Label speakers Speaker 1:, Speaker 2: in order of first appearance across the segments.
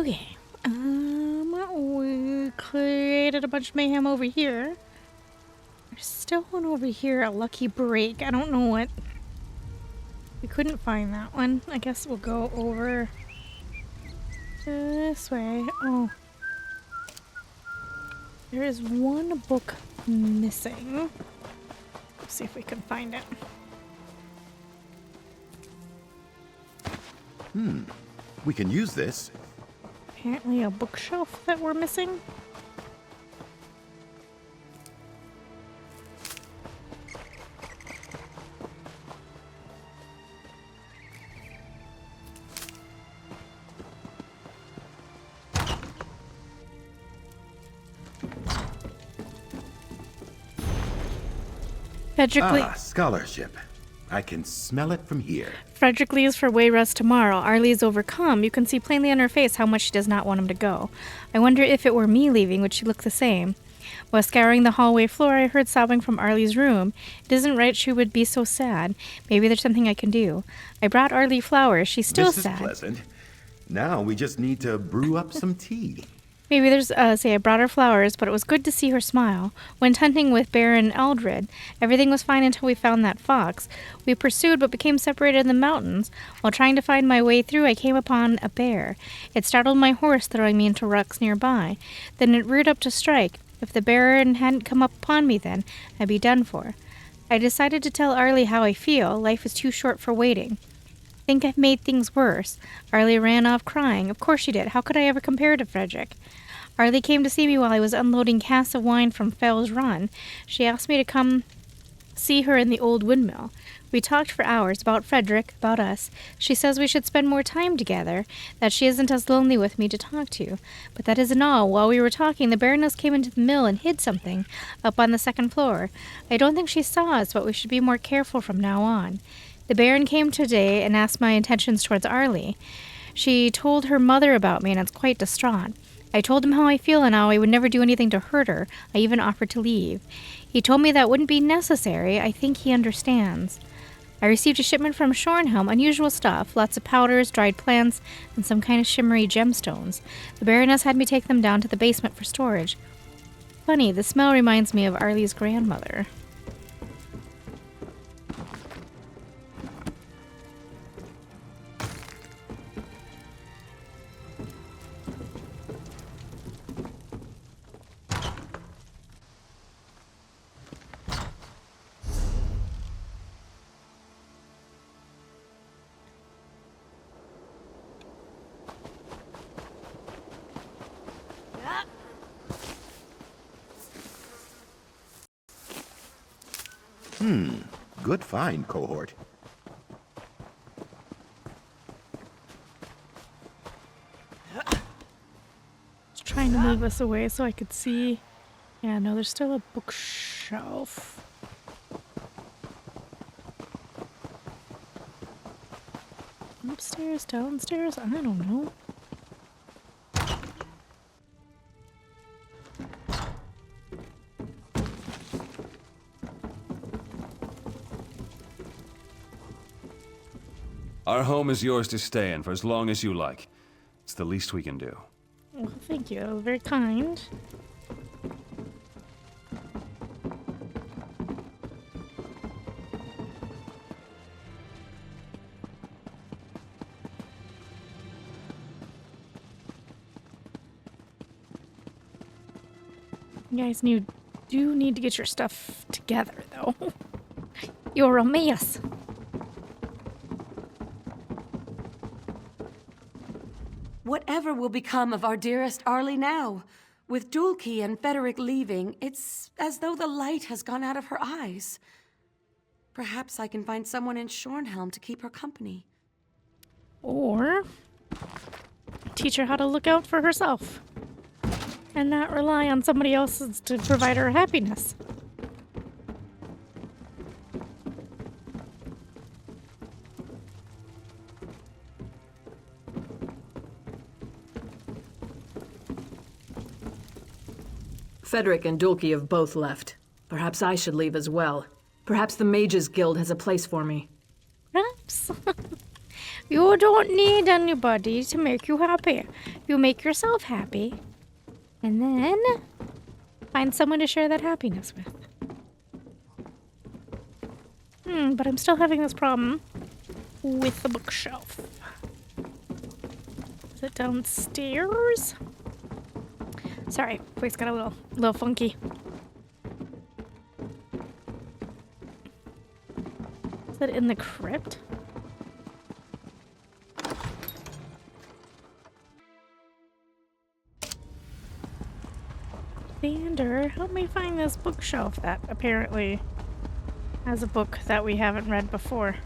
Speaker 1: Okay. We created a bunch of mayhem over here. There's still one over here, a lucky break. I don't know what. We couldn't find that one. I guess we'll go over this way. Oh. There is one book missing. Let's see if we can find it.
Speaker 2: We can use this.
Speaker 1: Apparently a bookshelf that we're missing.
Speaker 2: Scholarship. I can smell it from here.
Speaker 1: Frederick leaves for Wayrest tomorrow. Arlie is overcome. You can see plainly on her face how much she does not want him to go. I wonder if it were me leaving, would she look the same? While scouring the hallway floor, I heard sobbing from Arlie's room. It isn't right she would be so sad. Maybe there's something I can do. I brought Arlie flowers. She's still sad.
Speaker 2: This is pleasant. Now we just need to brew up some tea.
Speaker 1: Maybe there's, I brought her flowers, but it was good to see her smile. Went hunting with Baron Eldred. Everything was fine until we found that fox. We pursued, but became separated in the mountains. While trying to find my way through, I came upon a bear. It startled my horse, throwing me into rocks nearby. Then it reared up to strike. If the Baron hadn't come up upon me then, I'd be done for. I decided to tell Arlie how I feel. Life is too short for waiting. I think I've made things worse. Arlie ran off crying. Of course she did. How could I ever compare to Frederick? Arlie came to see me while I was unloading casks of wine from Fell's Run. She asked me to come see her in the old windmill. We talked for hours about Frederick, about us. She says we should spend more time together, that she isn't as lonely with me to talk to. But that isn't all. While we were talking, the Baroness came into the mill and hid something up on the second floor. I don't think she saw us, but we should be more careful from now on. The Baron came today and asked my intentions towards Arlie. She told her mother about me and is quite distraught. I told him how I feel and how I would never do anything to hurt her. I even offered to leave. He told me that wouldn't be necessary. I think he understands. I received a shipment from Shornhelm, unusual stuff, lots of powders, dried plants, and some kind of shimmery gemstones. The Baroness had me take them down to the basement for storage. Funny, the smell reminds me of Arlie's grandmother.
Speaker 2: Good find, cohort.
Speaker 1: Just trying to move us away so I could see. Yeah, no, there's still a bookshelf. Upstairs, downstairs, I don't know.
Speaker 3: Our home is yours to stay in for as long as you like. It's the least we can do.
Speaker 1: Well, thank you. That was very kind. You guys do need to get your stuff together, though. You're a mess.
Speaker 4: Whatever will become of our dearest Arlie now? With Dulce and Frederick leaving, it's as though the light has gone out of her eyes. Perhaps I can find someone in Shornhelm to keep her company.
Speaker 1: Or teach her how to look out for herself and not rely on somebody else to provide her happiness.
Speaker 5: Frederick and Dulce have both left. Perhaps I should leave as well. Perhaps the Mages Guild has a place for me.
Speaker 1: Perhaps. You don't need anybody to make you happy. You make yourself happy. And then find someone to share that happiness with. But I'm still having this problem with the bookshelf. Is it downstairs? Sorry, voice got a little funky. Is it in the crypt? Vander, help me find this bookshelf that apparently has a book that we haven't read before.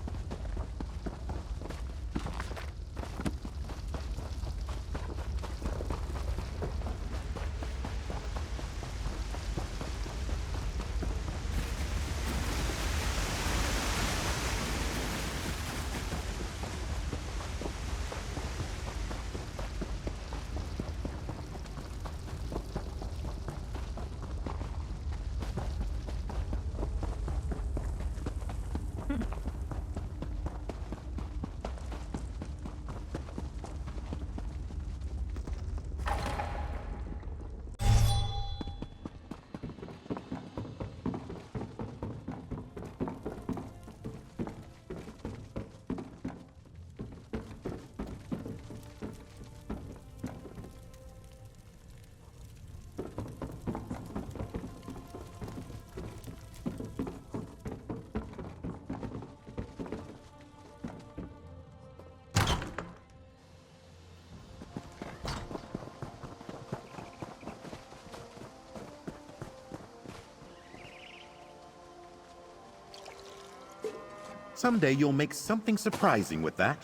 Speaker 2: Someday you'll make something surprising with that.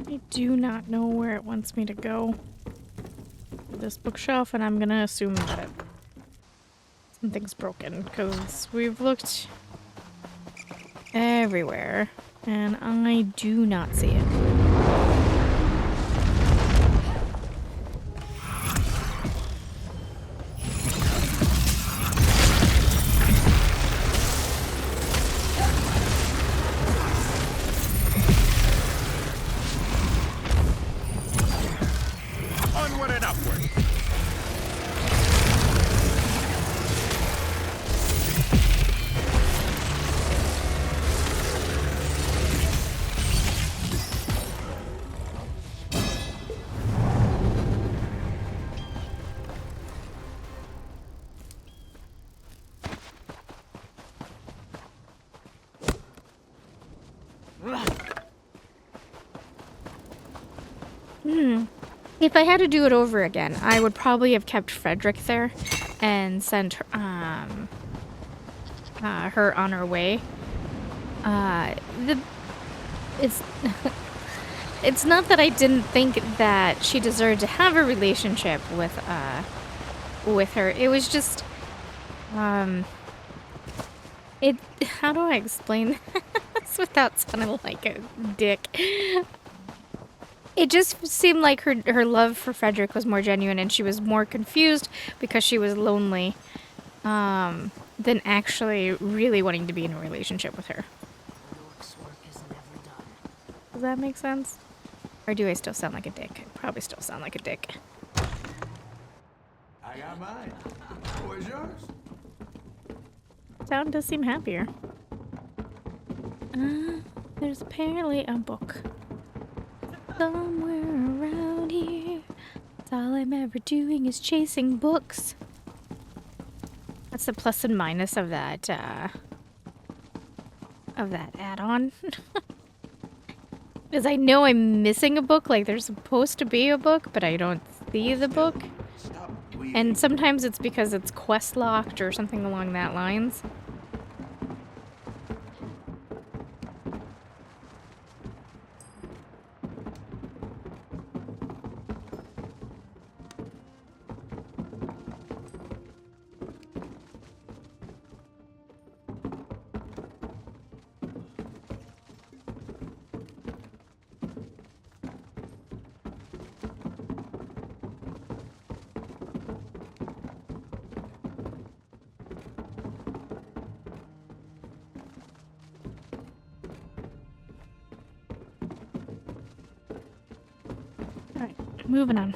Speaker 1: I do not know where it wants me to go with this bookshelf, and I'm gonna assume that something's broken, because we've looked everywhere, and I do not see it. If I had to do it over again, I would probably have kept Frederick there and sent her on her way. It's it's not that I didn't think that she deserved to have a relationship with her. It was just how do I explain this without sounding like a dick? It just seemed like her love for Frederick was more genuine, and she was more confused because she was lonely than actually really wanting to be in a relationship with her. Does that make sense? Or do I still sound like a dick? I probably still sound like a dick.
Speaker 6: I got mine. Where's yours?
Speaker 1: Sound does seem happier. There's apparently a book somewhere around here. That's all I'm ever doing is chasing books. That's the plus and minus of that add-on. Because I know I'm missing a book, like there's supposed to be a book, but I don't see the book. And sometimes it's because it's quest locked or something along that lines. Moving on.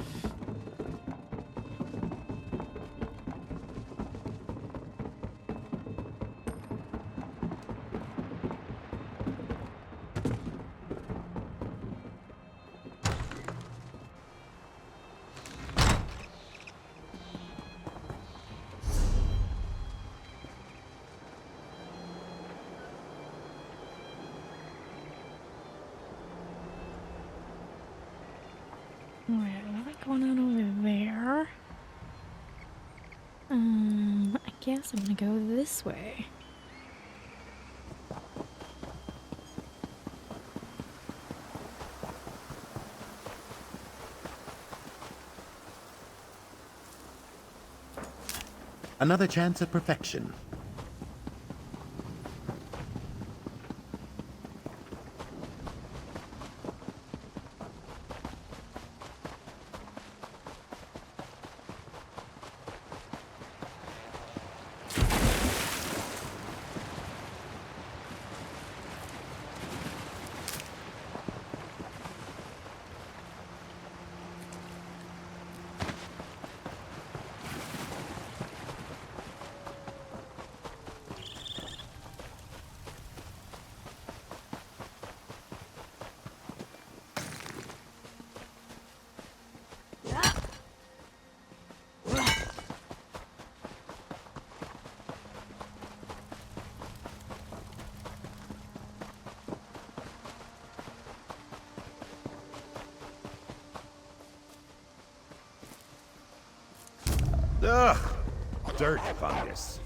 Speaker 1: Going on over there. I guess I'm gonna go this way.
Speaker 2: Another chance at perfection. Ugh! Dirt fungus.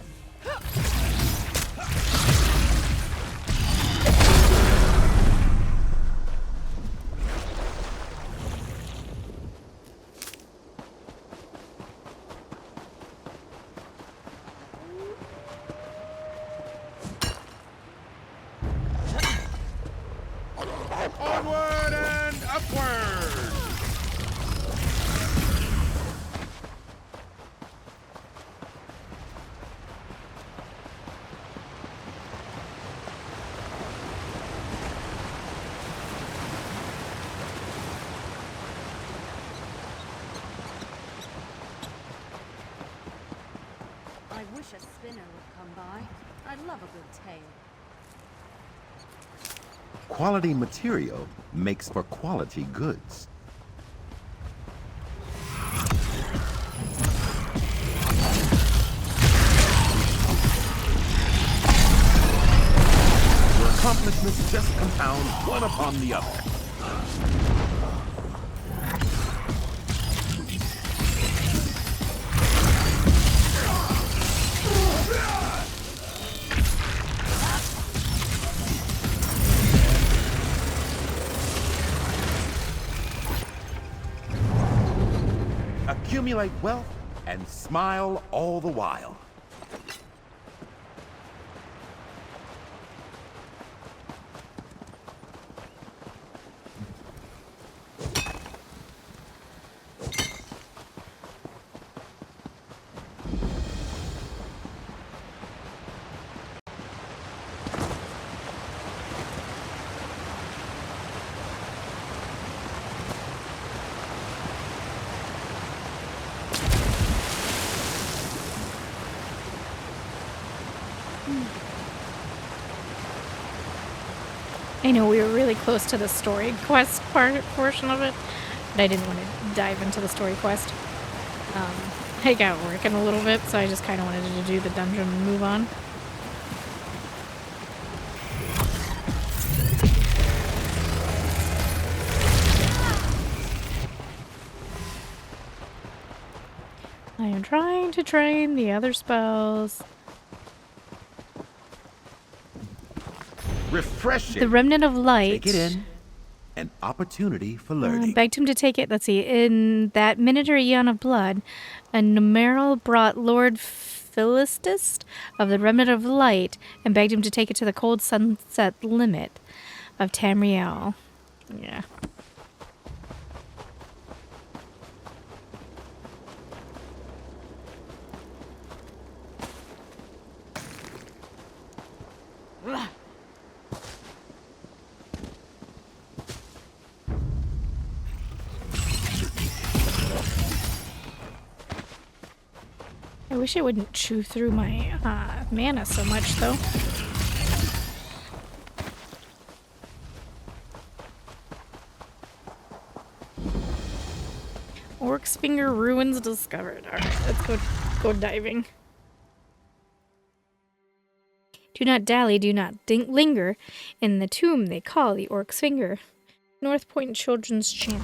Speaker 7: Onward and upward!
Speaker 4: I wish a spinner would come by. I love a good tale.
Speaker 2: Quality material makes for quality goods. Your accomplishments just compound one upon the other. Accumulate wealth and smile all the while.
Speaker 1: I know we were really close to the story quest portion of it, but I didn't want to dive into the story quest. I got working a little bit, so I just kind of wanted to do the dungeon and move on. to train the other spells.
Speaker 2: Refreshing.
Speaker 1: The Remnant of Light.
Speaker 2: Take it in. An opportunity for learning.
Speaker 1: Begged him to take it. Let's see. In that minute or eon of blood, a numeral brought Lord Philistist of the Remnant of Light and begged him to take it to the cold sunset limit of Tamriel. Yeah. I wish it wouldn't chew through my mana so much, though. Orc's Finger Ruins discovered. Alright, let's go diving. Do not dally, do not linger in the tomb they call the Orc's Finger. North Point Children's Chant.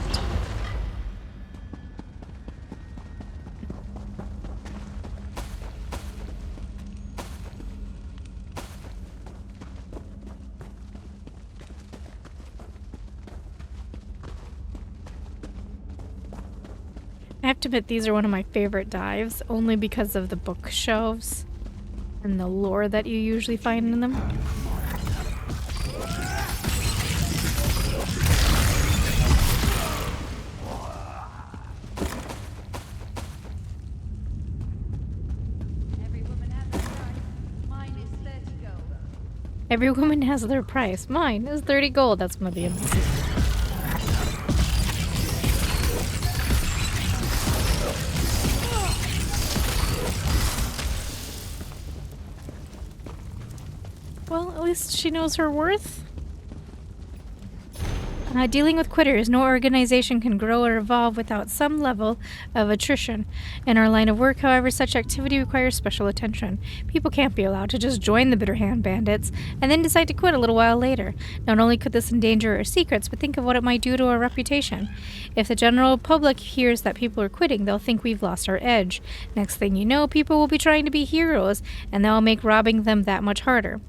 Speaker 1: I have to admit, these are one of my favorite dives, only because of the bookshelves and the lore that you usually find in them. Every woman has their price. Mine is 30 gold. That's one of the NPCs. Well, at least she knows her worth. Dealing with quitters, no organization can grow or evolve without some level of attrition. In our line of work, however, such activity requires special attention. People can't be allowed to just join the Bitterhand Bandits and then decide to quit a little while later. Not only could this endanger our secrets, but think of what it might do to our reputation. If the general public hears that people are quitting, they'll think we've lost our edge. Next thing you know, people will be trying to be heroes, and that'll make robbing them that much harder.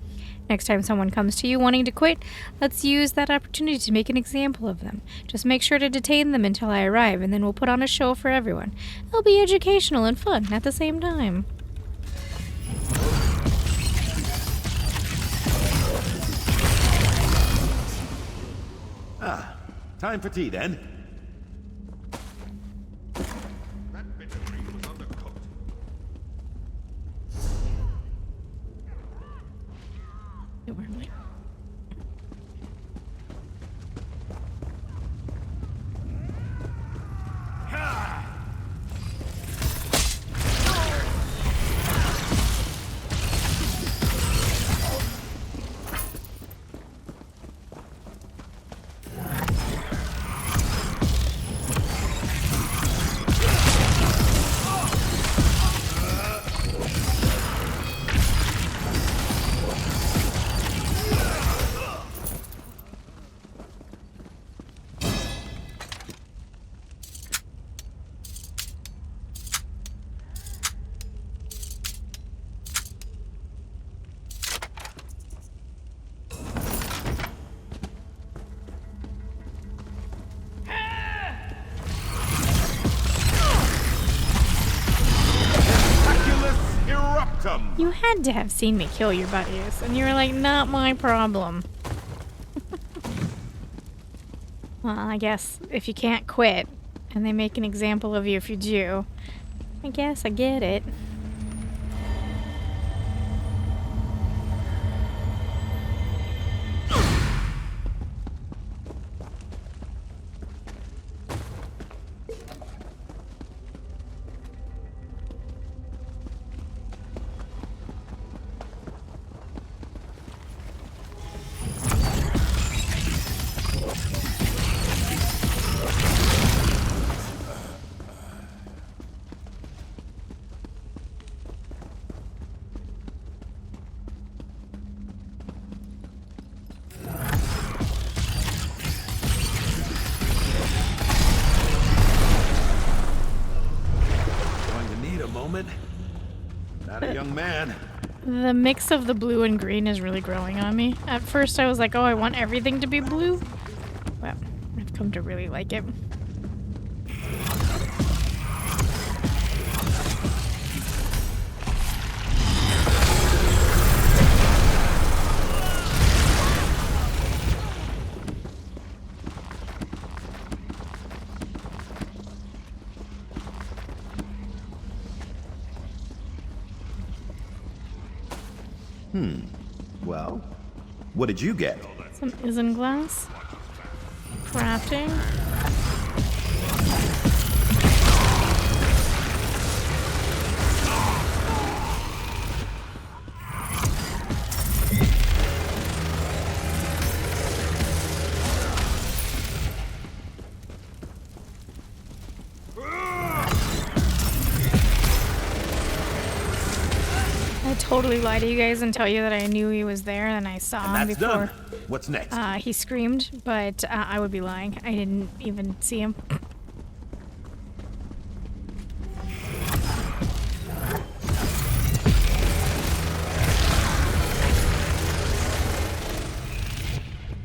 Speaker 1: Next time someone comes to you wanting to quit, let's use that opportunity to make an example of them. Just make sure to detain them until I arrive, and then we'll put on a show for everyone. It'll be educational and fun at the same time.
Speaker 2: Time for tea then.
Speaker 7: That bitter tree was undercooked.
Speaker 1: Where am I? You had to have seen me kill your buddies, and you were like, not my problem. Well, I guess if you can't quit, and they make an example of you if you do, I guess I get it.
Speaker 2: young man.
Speaker 1: The mix of the blue and green is really growing on me. At first I was like, oh, I want everything to be blue. Well, I've come to really like it.
Speaker 2: Well, what did you get?
Speaker 1: Some isinglass. Crafting. I totally lied to you guys and tell you that I knew he was there and I saw him
Speaker 2: That's
Speaker 1: before.
Speaker 2: done. What's next?
Speaker 1: He screamed, but I would be lying. I didn't even see him.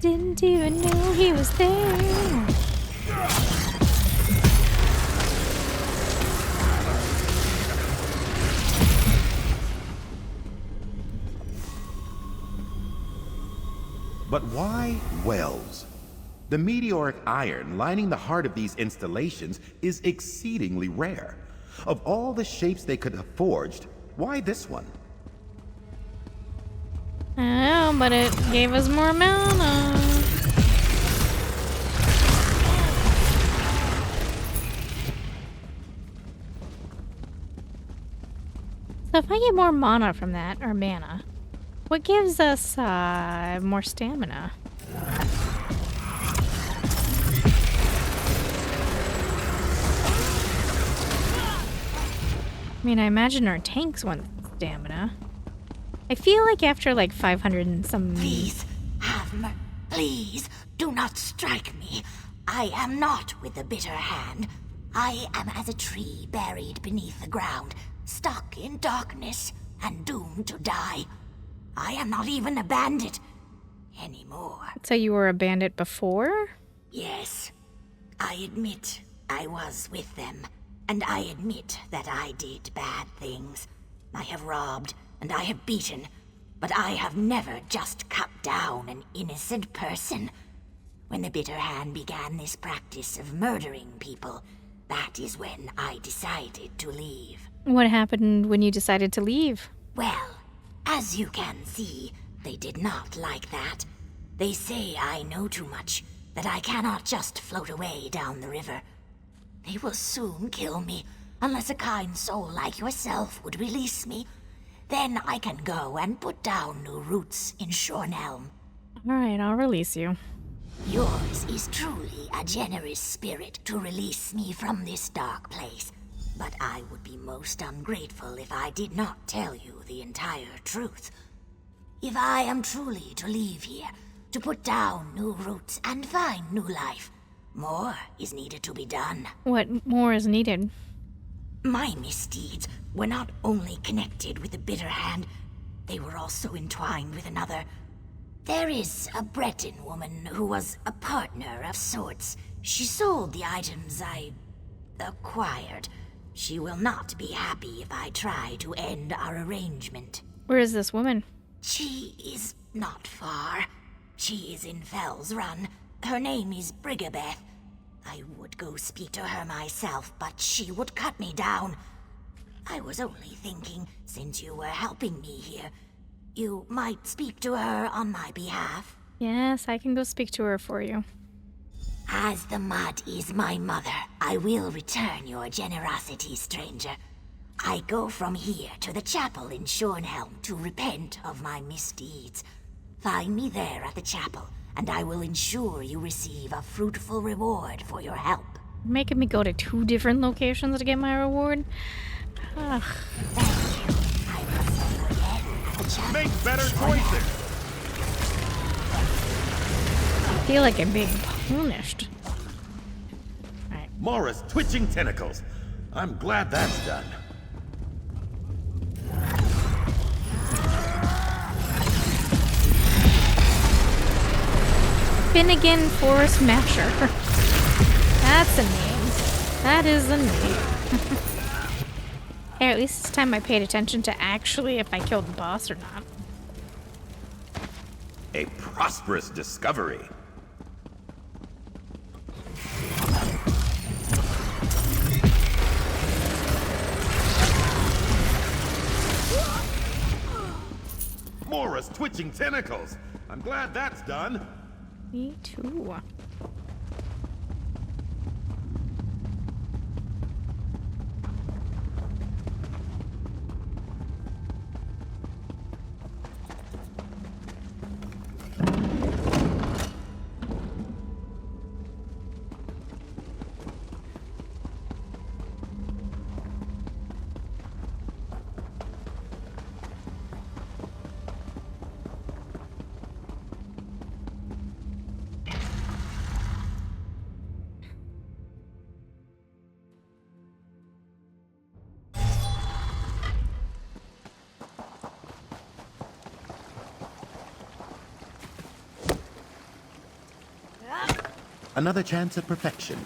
Speaker 1: Didn't even know he was there.
Speaker 2: But why wells? The meteoric iron lining the heart of these installations is exceedingly rare. Of all the shapes they could have forged, why this one?
Speaker 1: I know, but it gave us more mana. So if I get more mana from that, or mana, what gives us more stamina? I mean, I imagine our tanks want stamina. I feel like after like 500 and some...
Speaker 8: Please, please, do not strike me. I am not with the bitter hand. I am as a tree buried beneath the ground, stuck in darkness and doomed to die. I am not even a bandit anymore.
Speaker 1: So you were a bandit before?
Speaker 8: Yes, I admit I was with them, and I admit that I did bad things. I have robbed, and I have beaten, but I have never just cut down an innocent person. When the bitter hand began this practice of murdering people, that is when I decided to leave.
Speaker 1: What happened when you decided to leave?
Speaker 8: Well, as you can see, they did not like that. They say I know too much, that I cannot just float away down the river. They will soon kill me, unless a kind soul like yourself would release me. Then I can go and put down new roots in Shornhelm.
Speaker 1: Alright, I'll release you.
Speaker 8: Yours is truly a generous spirit to release me from this dark place. But I would be most ungrateful if I did not tell you the entire truth. If I am truly to leave here, to put down new roots and find new life, more is needed to be done.
Speaker 1: What more is needed?
Speaker 8: My misdeeds were not only connected with the bitter hand, they were also entwined with another. There is a Breton woman who was a partner of sorts. She sold the items I acquired. She will not be happy if I try to end our arrangement.
Speaker 1: Where is this woman?
Speaker 8: She is not far. She is in Fell's Run. Her name is Brigabeth. I would go speak to her myself, but she would cut me down. I was only thinking, since you were helping me here, you might speak to her on my behalf.
Speaker 1: Yes, I can go speak to her for you.
Speaker 8: As the mud is my mother, I will return your generosity, stranger. I go from here to the chapel in Shornhelm to repent of my misdeeds. Find me there at the chapel, and I will ensure you receive a fruitful reward for your help.
Speaker 1: Making me go to 2 different locations to get my reward? Ugh.
Speaker 8: Thank you. I will see you again at the chapel.
Speaker 7: Make better choices!
Speaker 1: I feel like I'm being punished. Alright.
Speaker 2: Mora's twitching tentacles. I'm glad that's done.
Speaker 1: Finnegan Forest Masher. That's a name. That is a name. Hey, at least this time I paid attention to actually if I killed the boss or not.
Speaker 2: A prosperous discovery. Mora's twitching tentacles. I'm glad that's done.
Speaker 1: Me too.
Speaker 2: Another chance at perfection.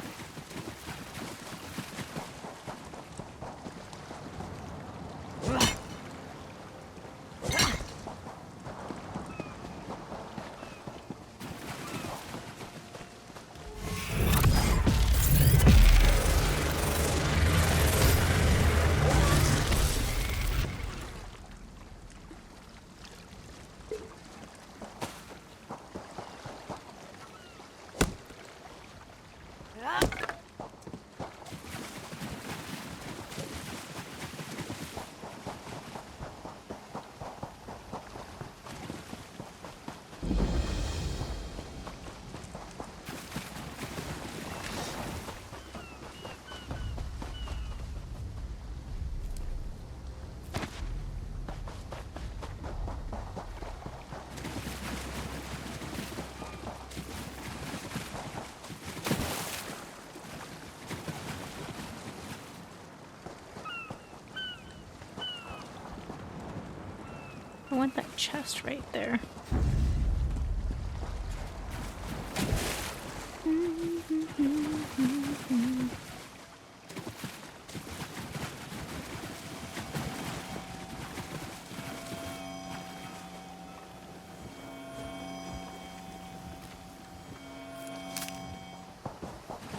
Speaker 2: I want that chest right there.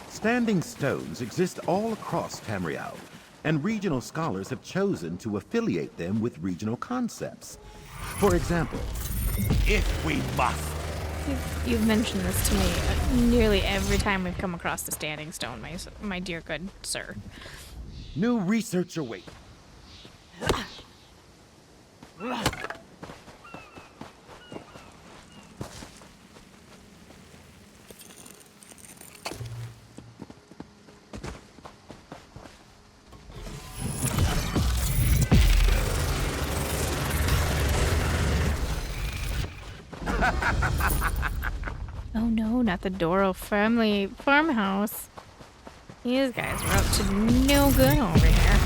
Speaker 2: Standing stones exist all across Tamriel, and regional scholars have chosen to affiliate them with regional concepts. For example, if we must.
Speaker 1: You've mentioned this to me nearly every time we've come across the standing stone, my dear good sir.
Speaker 2: New research awaits.
Speaker 1: Oh no, not the Doro family farmhouse. These guys are up to no good over here.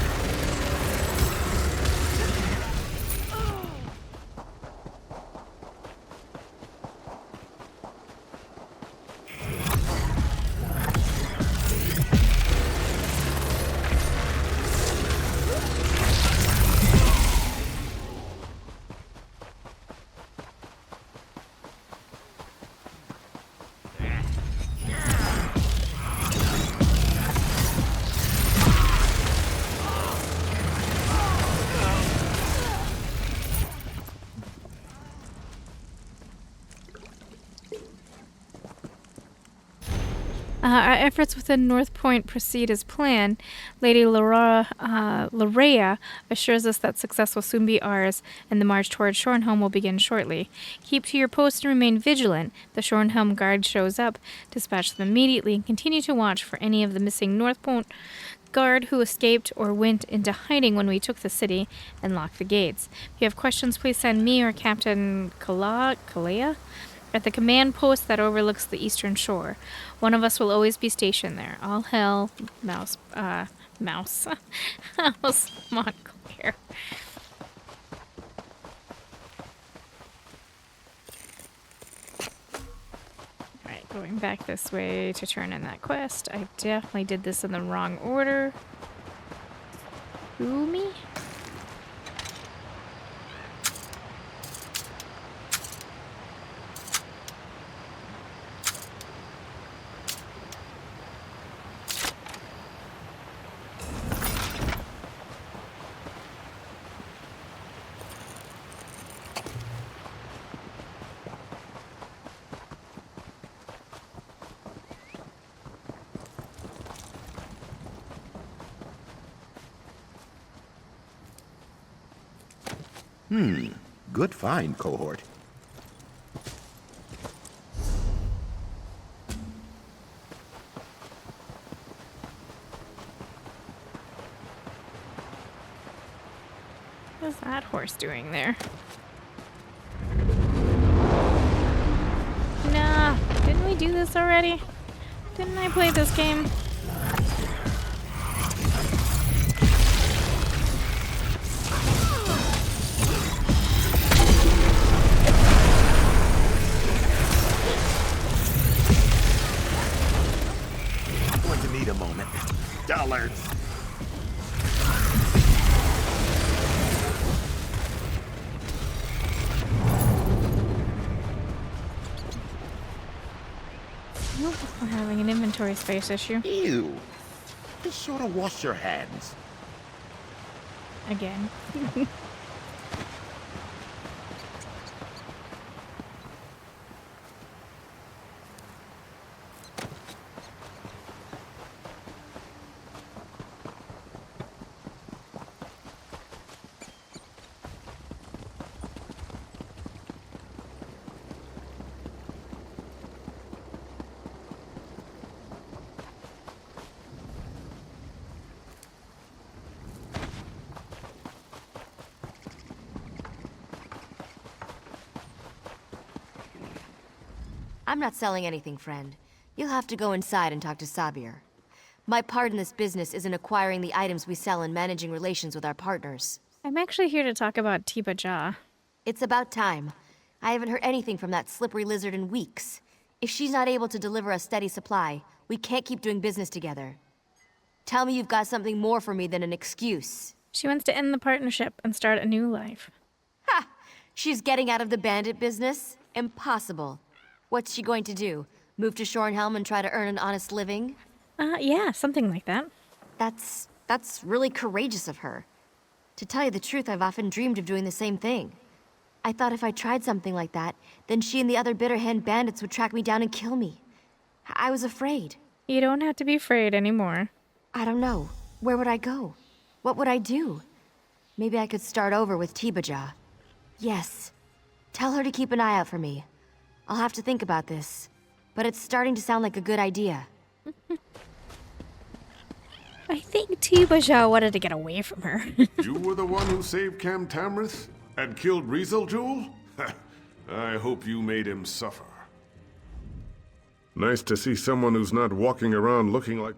Speaker 1: Our efforts within North Point proceed as planned. Lady Larea assures us that success will soon be ours, and the march toward Shornhelm will begin shortly. Keep to your post and remain vigilant. The Shornhelm guard shows up, dispatch them immediately, and continue to watch for any of the missing North Point guard who escaped or went into hiding when we took the city and locked the gates. If you have questions, please send me or Captain Kalea at the command post that overlooks the eastern shore. One of us will always be stationed there. All hail, Mouse Montclair. Alright, Going back this way to turn in that quest. I definitely did this in the wrong order. Who, me?
Speaker 2: Good find, cohort.
Speaker 1: What's that horse doing there? Nah, didn't we do this already? Didn't I play this game?
Speaker 2: Going to need a moment. Dollars.
Speaker 1: Nope, we're having an inventory space issue.
Speaker 2: Ew. Be sure to wash your hands.
Speaker 1: Again.
Speaker 9: I'm not selling anything, friend. You'll have to go inside and talk to Sabir. My part in this business is in acquiring the items we sell and managing relations with our partners.
Speaker 1: I'm actually here to talk about Tiba.
Speaker 9: It's about time. I haven't heard anything from that slippery lizard in weeks. If she's not able to deliver a steady supply, we can't keep doing business together. Tell me you've got something more for me than an excuse.
Speaker 1: She wants to end the partnership and start a new life.
Speaker 9: Ha! She's getting out of the bandit business? Impossible. What's she going to do? Move to Shornhelm and try to earn an honest living?
Speaker 1: Yeah, something like that.
Speaker 9: That's really courageous of her. To tell you the truth, I've often dreamed of doing the same thing. I thought if I tried something like that, then she and the other Bitterhand bandits would track me down and kill me. I was afraid.
Speaker 1: You don't have to be afraid anymore.
Speaker 9: I don't know. Where would I go? What would I do? Maybe I could start over with Tibaja. Yes. Tell her to keep an eye out for me. I'll have to think about this, but it's starting to sound like a good idea.
Speaker 1: I think Tiba wanted to get away from her.
Speaker 7: You were the one who saved Cam Tamrith and killed Rieseljul? I hope you made him suffer. Nice to see someone who's not walking around looking like...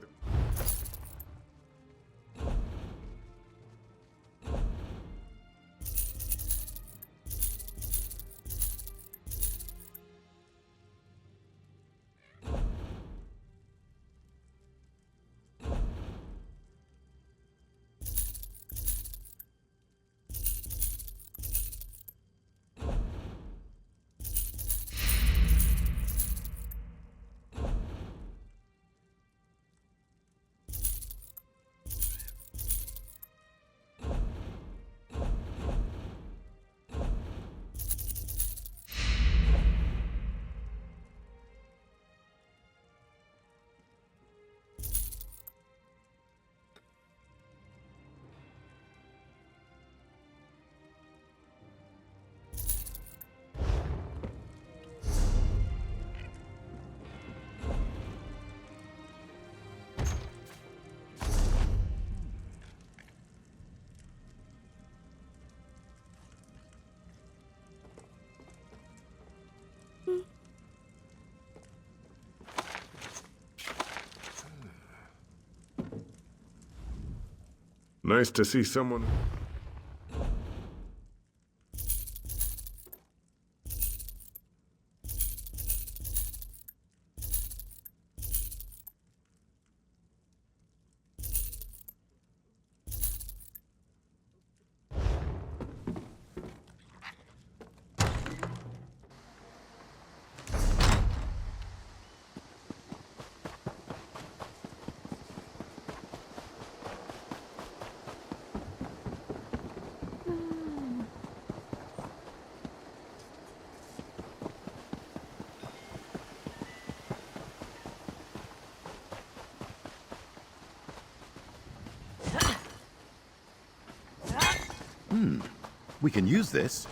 Speaker 7: Nice to see someone...
Speaker 2: We can use this.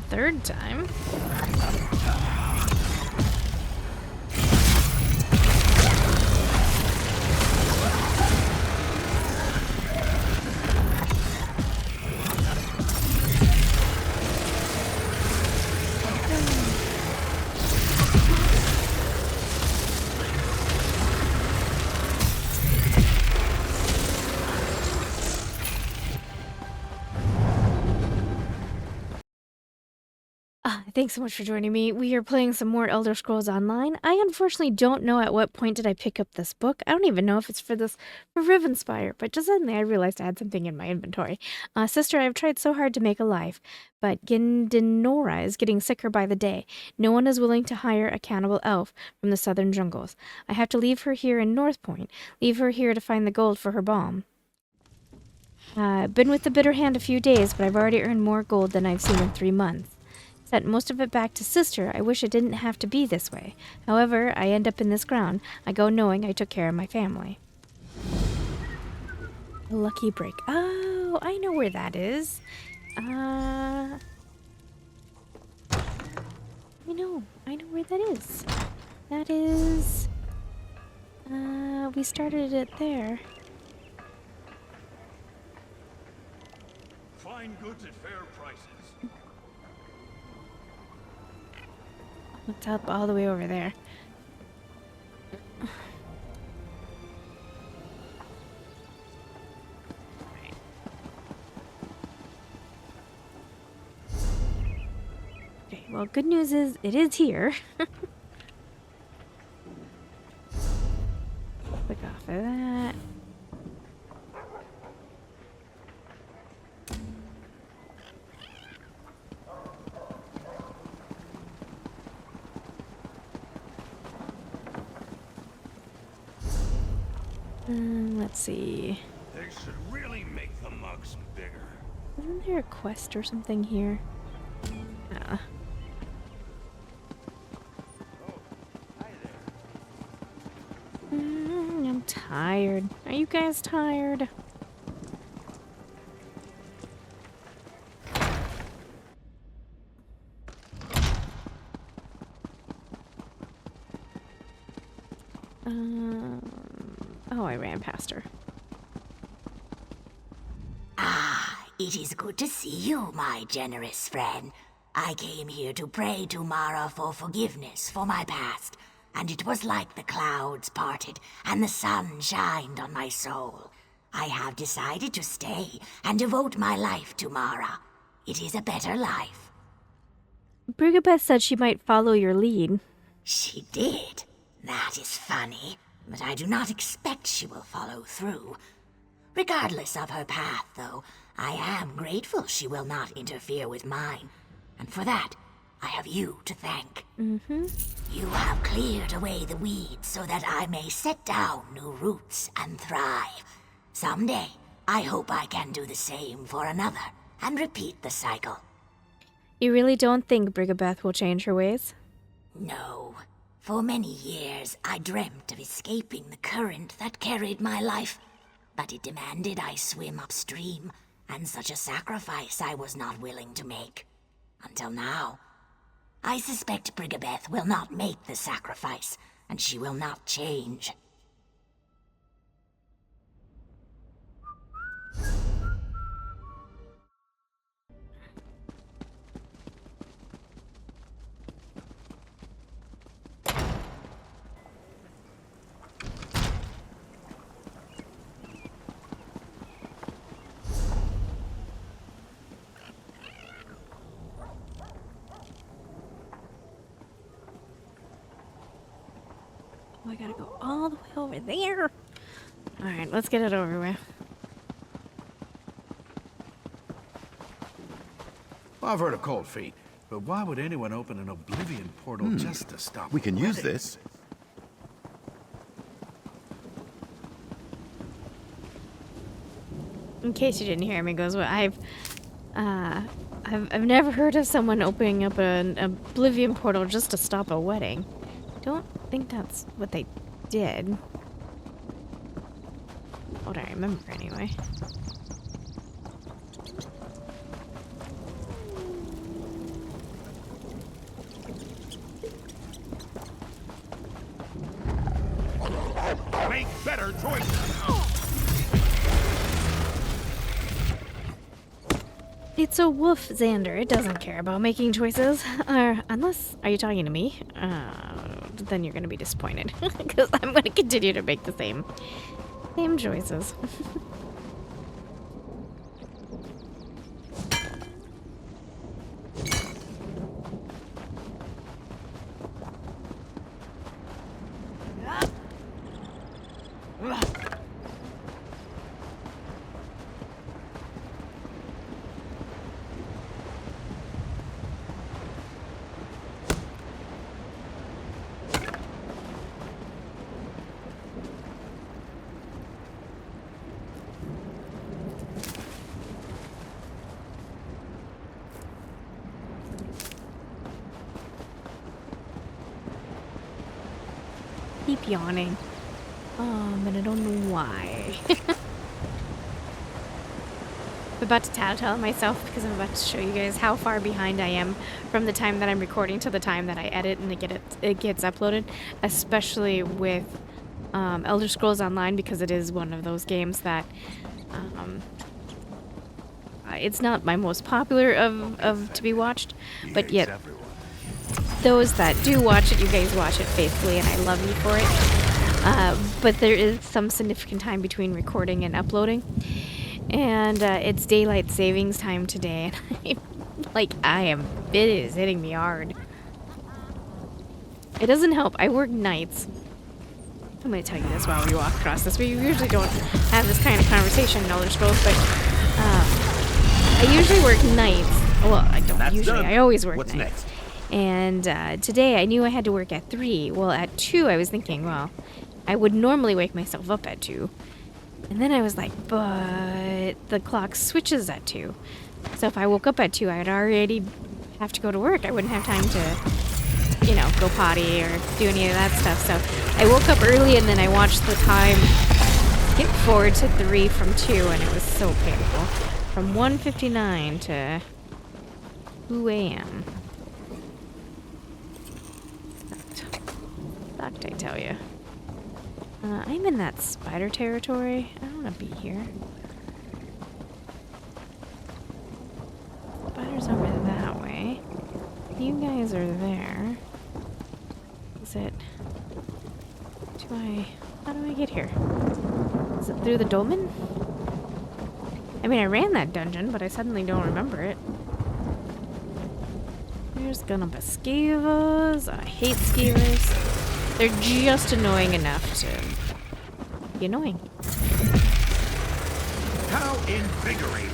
Speaker 1: Third time. Thanks so much for joining me. We are playing some more Elder Scrolls Online. I unfortunately don't know at what point did I pick up this book. I don't even know if it's for Rivenspire, but just suddenly I realized I had something in my inventory. Sister, I've tried so hard to make a life, but Gindinora is getting sicker by the day. No one is willing to hire a cannibal elf from the southern jungles. I have to leave her here in North Point, leave her here to find the gold for her balm. Been with the Bitter Hand a few days, but I've already earned more gold than I've seen in 3 months. Sent most of it back to Sister. I wish it didn't have to be this way. However, I end up in this ground. I go knowing I took care of my family. Lucky break. Oh, I know where that is. I know where that is. That is... we started it there.
Speaker 10: Find goods at fair prices.
Speaker 1: It's up all the way over there. Okay, well, good news is it is here. Click off of that. Let's see.
Speaker 10: They should really make the mugs bigger.
Speaker 1: Isn't there a quest or something here?
Speaker 10: Oh, hi there.
Speaker 1: I'm tired. Are you guys tired? Oh, I ran past her.
Speaker 8: Ah, it is good to see you, my generous friend. I came here to pray to Mara for forgiveness for my past, and it was like the clouds parted and the sun shined on my soul. I have decided to stay and devote my life to Mara. It is a better life.
Speaker 1: Brigabeth said she might follow your lead.
Speaker 8: She did. That is funny, but I do not expect she will follow through. Regardless of her path, though, I am grateful she will not interfere with mine. And for that, I have you to thank.
Speaker 1: Mm-hmm.
Speaker 8: You have cleared away the weeds so that I may set down new roots and thrive. Someday, I hope I can do the same for another, and repeat the cycle.
Speaker 1: You really don't think Brigabeth will change her ways?
Speaker 8: No. For many years, I dreamt of escaping the current that carried my life, but it demanded I swim upstream, and such a sacrifice I was not willing to make. Until now. I suspect Brigabeth will not make the sacrifice, and she will not change.
Speaker 1: Oh, I gotta go all the way over there. Alright, let's get it over with.
Speaker 6: Well, I've heard of cold feet, but why would anyone open an oblivion portal just to stop?
Speaker 2: We can use
Speaker 6: Reddit?
Speaker 2: this.
Speaker 1: In case you didn't hear me, goes well. I've never heard of someone opening up an oblivion portal just to stop a wedding. Don't think that's what they did. What I remember anyway.
Speaker 10: Make better choices.
Speaker 1: It's a wolf, Xander. It doesn't care about making choices. Unless, are you talking to me? Then you're gonna be disappointed. Because I'm gonna continue to make the same choices. Keep yawning. But I don't know why. I'm about to tattletale myself because I'm about to show you guys how far behind I am from the time that I'm recording to the time that I edit and it gets uploaded, especially with Elder Scrolls Online, because it is one of those games that it's not my most popular of to be watched, but yet those that do watch it, you guys watch it faithfully, and I love you for it. But there is some significant time between recording and uploading, and it's daylight savings time today, and it is hitting me hard. It doesn't help. I work nights. I'm going to tell you this while we walk across this. We usually don't have this kind of conversation in Elder Scrolls, but I usually work nights. Well, I don't usually. I always work nights. What's next? And today I knew I had to work at 3. Well, at 2 I was thinking, well, I would normally wake myself up at 2. And then I was like, but the clock switches at 2. So if I woke up at 2, I'd already have to go to work. I wouldn't have time to, you know, go potty or do any of that stuff. So I woke up early and then I watched the time skip forward to 3 from 2, and it was so painful. From 1:59 to 2 a.m. Sucked, I tell you. I'm in that spider territory. I don't want to be here. Spider's over that way. You guys are there. Is it... How do I get here? Is it through the dolmen? I mean, I ran that dungeon, but I suddenly don't remember it. There's gonna be skeevers. I hate skeevers. They're just annoying enough to be annoying.
Speaker 10: How invigorating!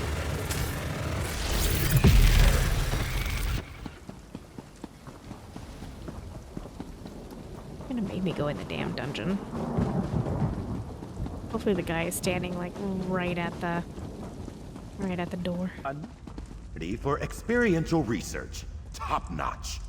Speaker 1: You're gonna make me go in the damn dungeon. Hopefully the guy is standing like right at the door.
Speaker 2: Ready for experiential research. Top notch.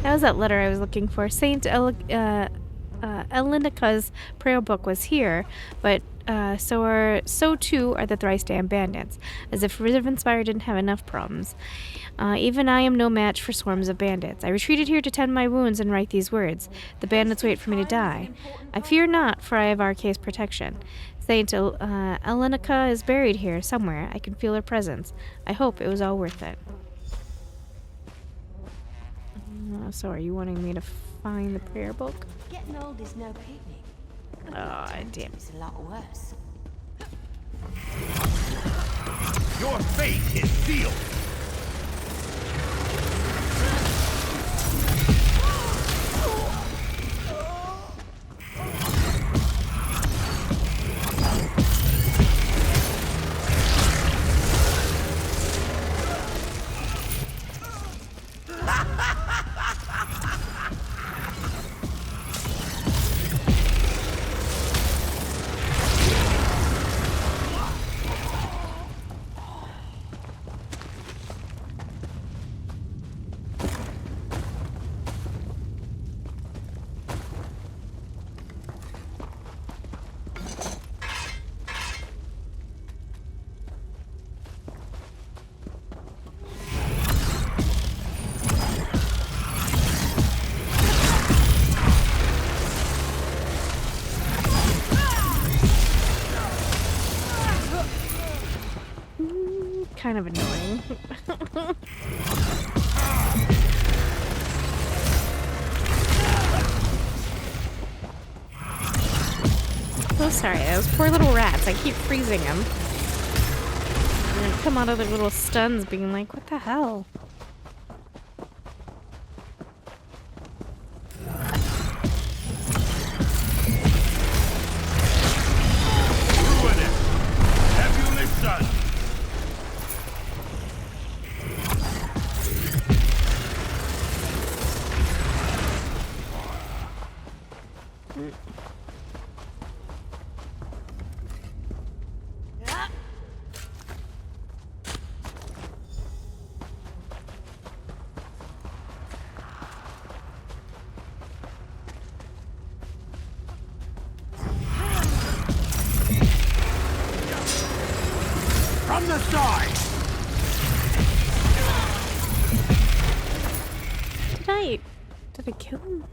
Speaker 1: That was that letter I was looking for. Saint Elinica's prayer book was here, but so too are the thrice damned bandits, as if Rivenspire didn't have enough problems. Even I am no match for swarms of bandits. I retreated here to tend my wounds and write these words. The bandits wait for me to die. I fear not, for I have Archaic's protection. Saint Elinica is buried here somewhere. I can feel her presence. I hope it was all worth it. So are you wanting me to find the prayer book?
Speaker 8: Getting old is no picnic.
Speaker 1: Oh, damn.
Speaker 8: It's a lot worse.
Speaker 10: Your fate is sealed.
Speaker 1: Kind of annoying. So sorry, those poor little rats. I keep freezing them. And they come out of their little stuns being like, what the hell?
Speaker 10: Ruin it. Have you listened? From the side!
Speaker 1: Did I kill him?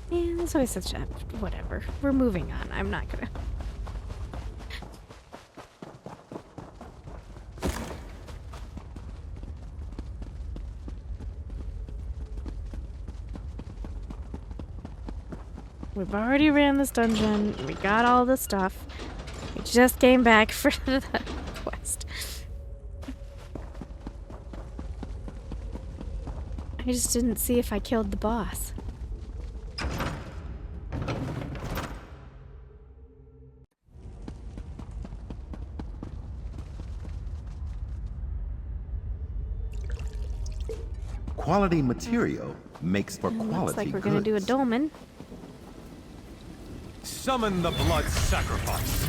Speaker 1: Man, that's always such a... whatever. We're moving on. I'm not gonna... We've already ran this dungeon. We got all the stuff. We just came back for the quest. I just didn't see if I killed the boss.
Speaker 2: Quality material makes for quality
Speaker 1: Looks like we're gonna do a dolmen.
Speaker 3: Summon the blood sacrifice.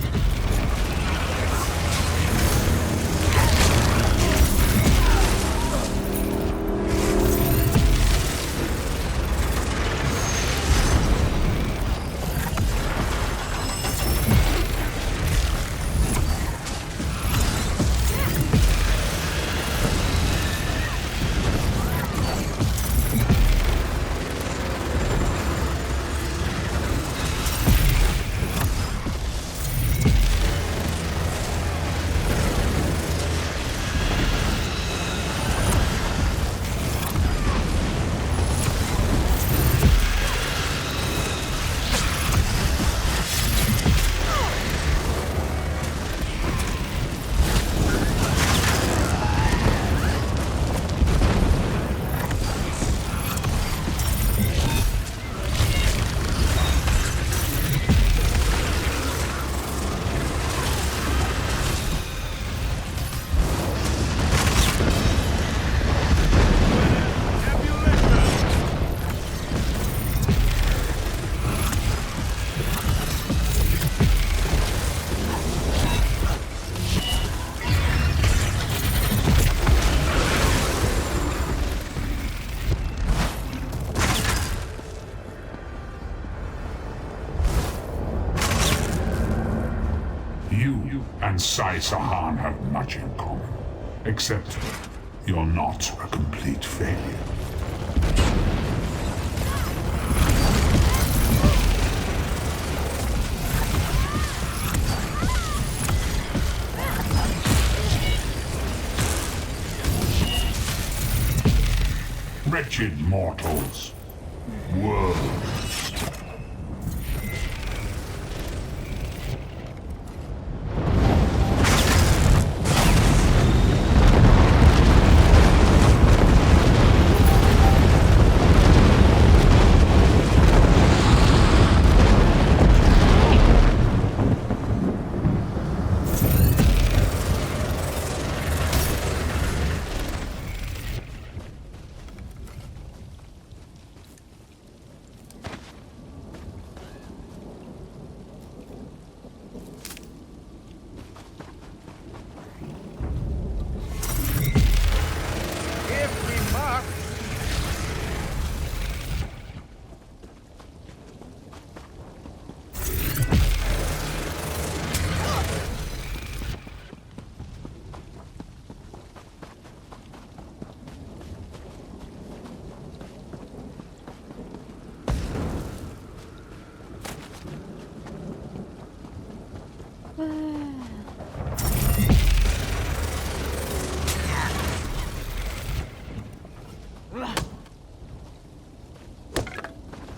Speaker 11: and Sai Sahan have much in common. Except you're not a complete failure. Wretched mortals. Worlds.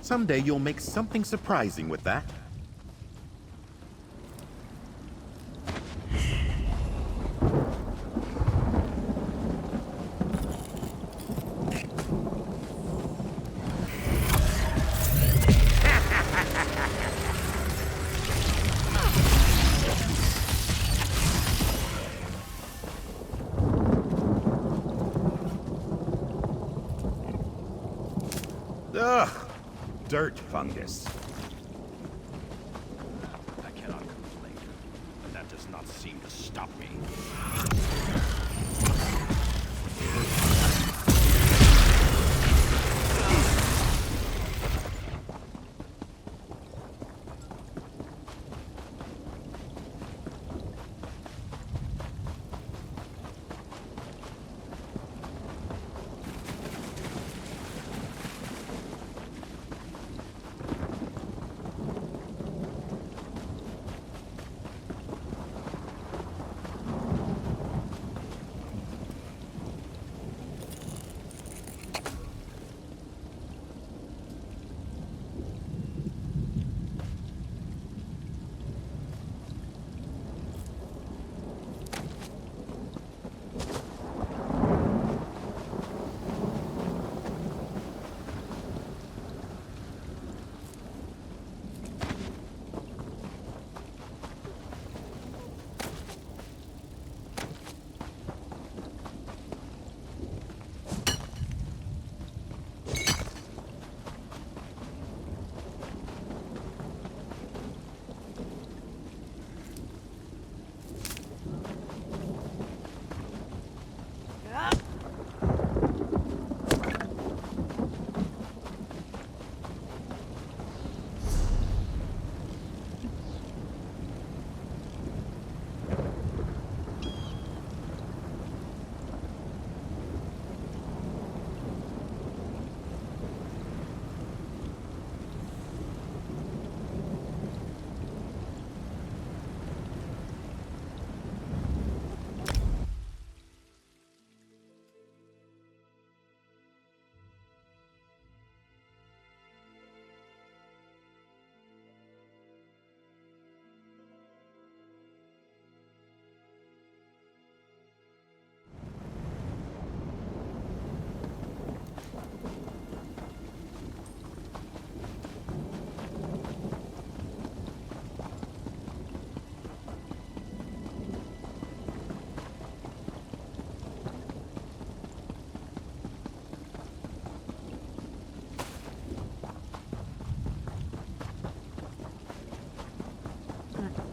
Speaker 2: Someday you'll make something surprising with that. Ugh! Dirt fungus.
Speaker 10: I cannot complain, but that does not seem to stop me.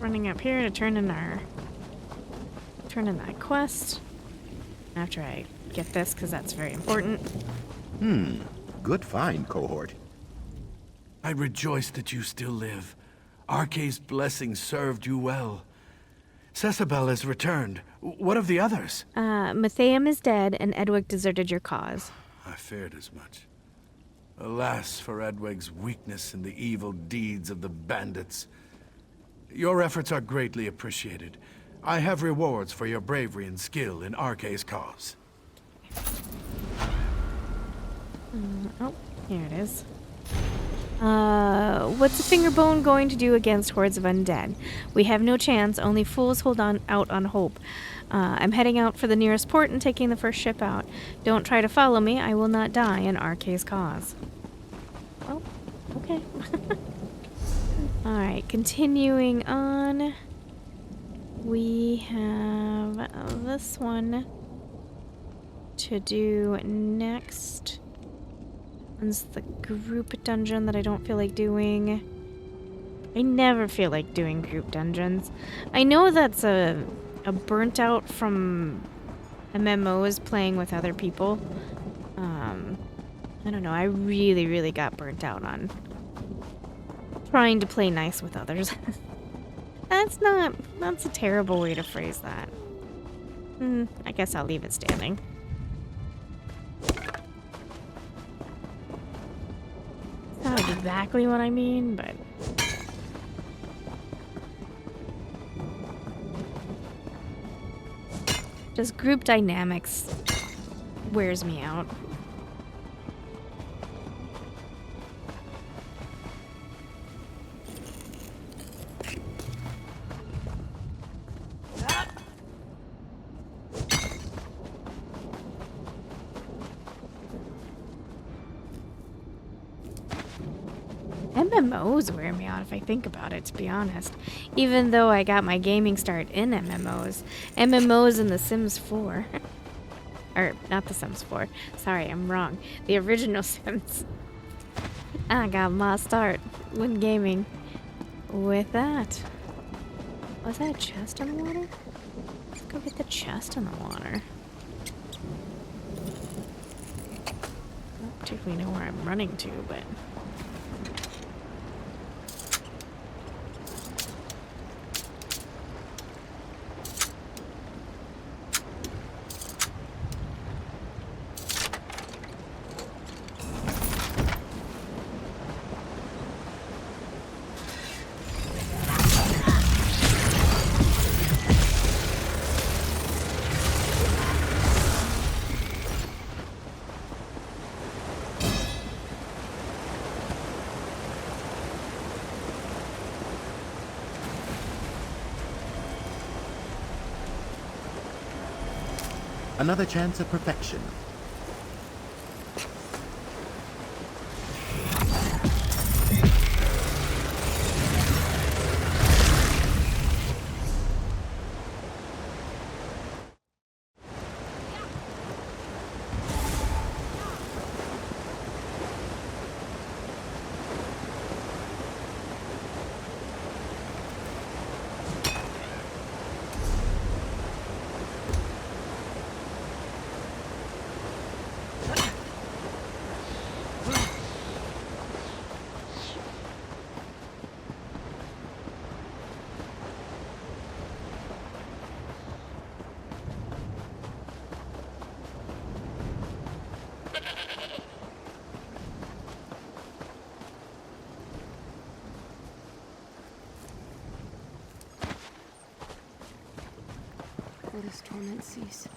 Speaker 1: Running up here to turn in that quest after I get this, because that's very important.
Speaker 2: Good find, cohort.
Speaker 6: I rejoice that you still live. Arcay's blessing served you well. Cecibel has returned. What of the others?
Speaker 1: Matthiam is dead, and Edwig deserted your cause.
Speaker 6: I feared as much. Alas for Edwig's weakness in the evil deeds of the bandits. Your efforts are greatly appreciated. I have rewards for your bravery and skill in Archaic's cause.
Speaker 1: Oh, here it is. What's a fingerbone going to do against hordes of undead? We have no chance. Only fools hold on out on hope. I'm heading out for the nearest port and taking the first ship out. Don't try to follow me. I will not die in Archaic's cause. Oh, okay. Alright, continuing on. We have this one to do next. One's the group dungeon that I don't feel like doing. I never feel like doing group dungeons. I know that's a burnt out from MMOs playing with other people. I don't know, I really got burnt out on trying to play nice with others. That's a terrible way to phrase that. I guess I'll leave it standing. Not exactly what I mean, but just group dynamics wears me out. MMOs wear me out if I think about it, to be honest. Even though I got my gaming start in MMOs. MMOs in The Sims 4. Or, not The Sims 4. Sorry, I'm wrong. The original Sims. I got my start when gaming with that. Was that a chest in the water? Let's go get the chest in the water. I don't particularly know where I'm running to, but...
Speaker 2: Another chance at perfection.
Speaker 4: Will this torment cease?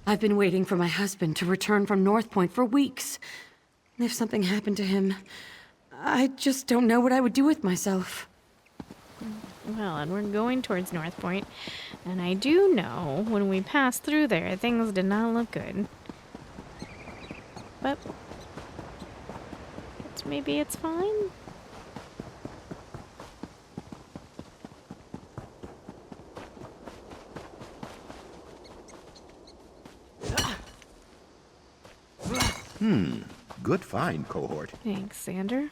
Speaker 4: I've been waiting for my husband to return from North Point for weeks. If something happened to him, I just don't know what I would do with myself.
Speaker 1: Well, and we're going towards North Point, and I do know when we passed through there, things did not look good. But maybe it's fine?
Speaker 2: Good find, cohort.
Speaker 1: Thanks, Xander.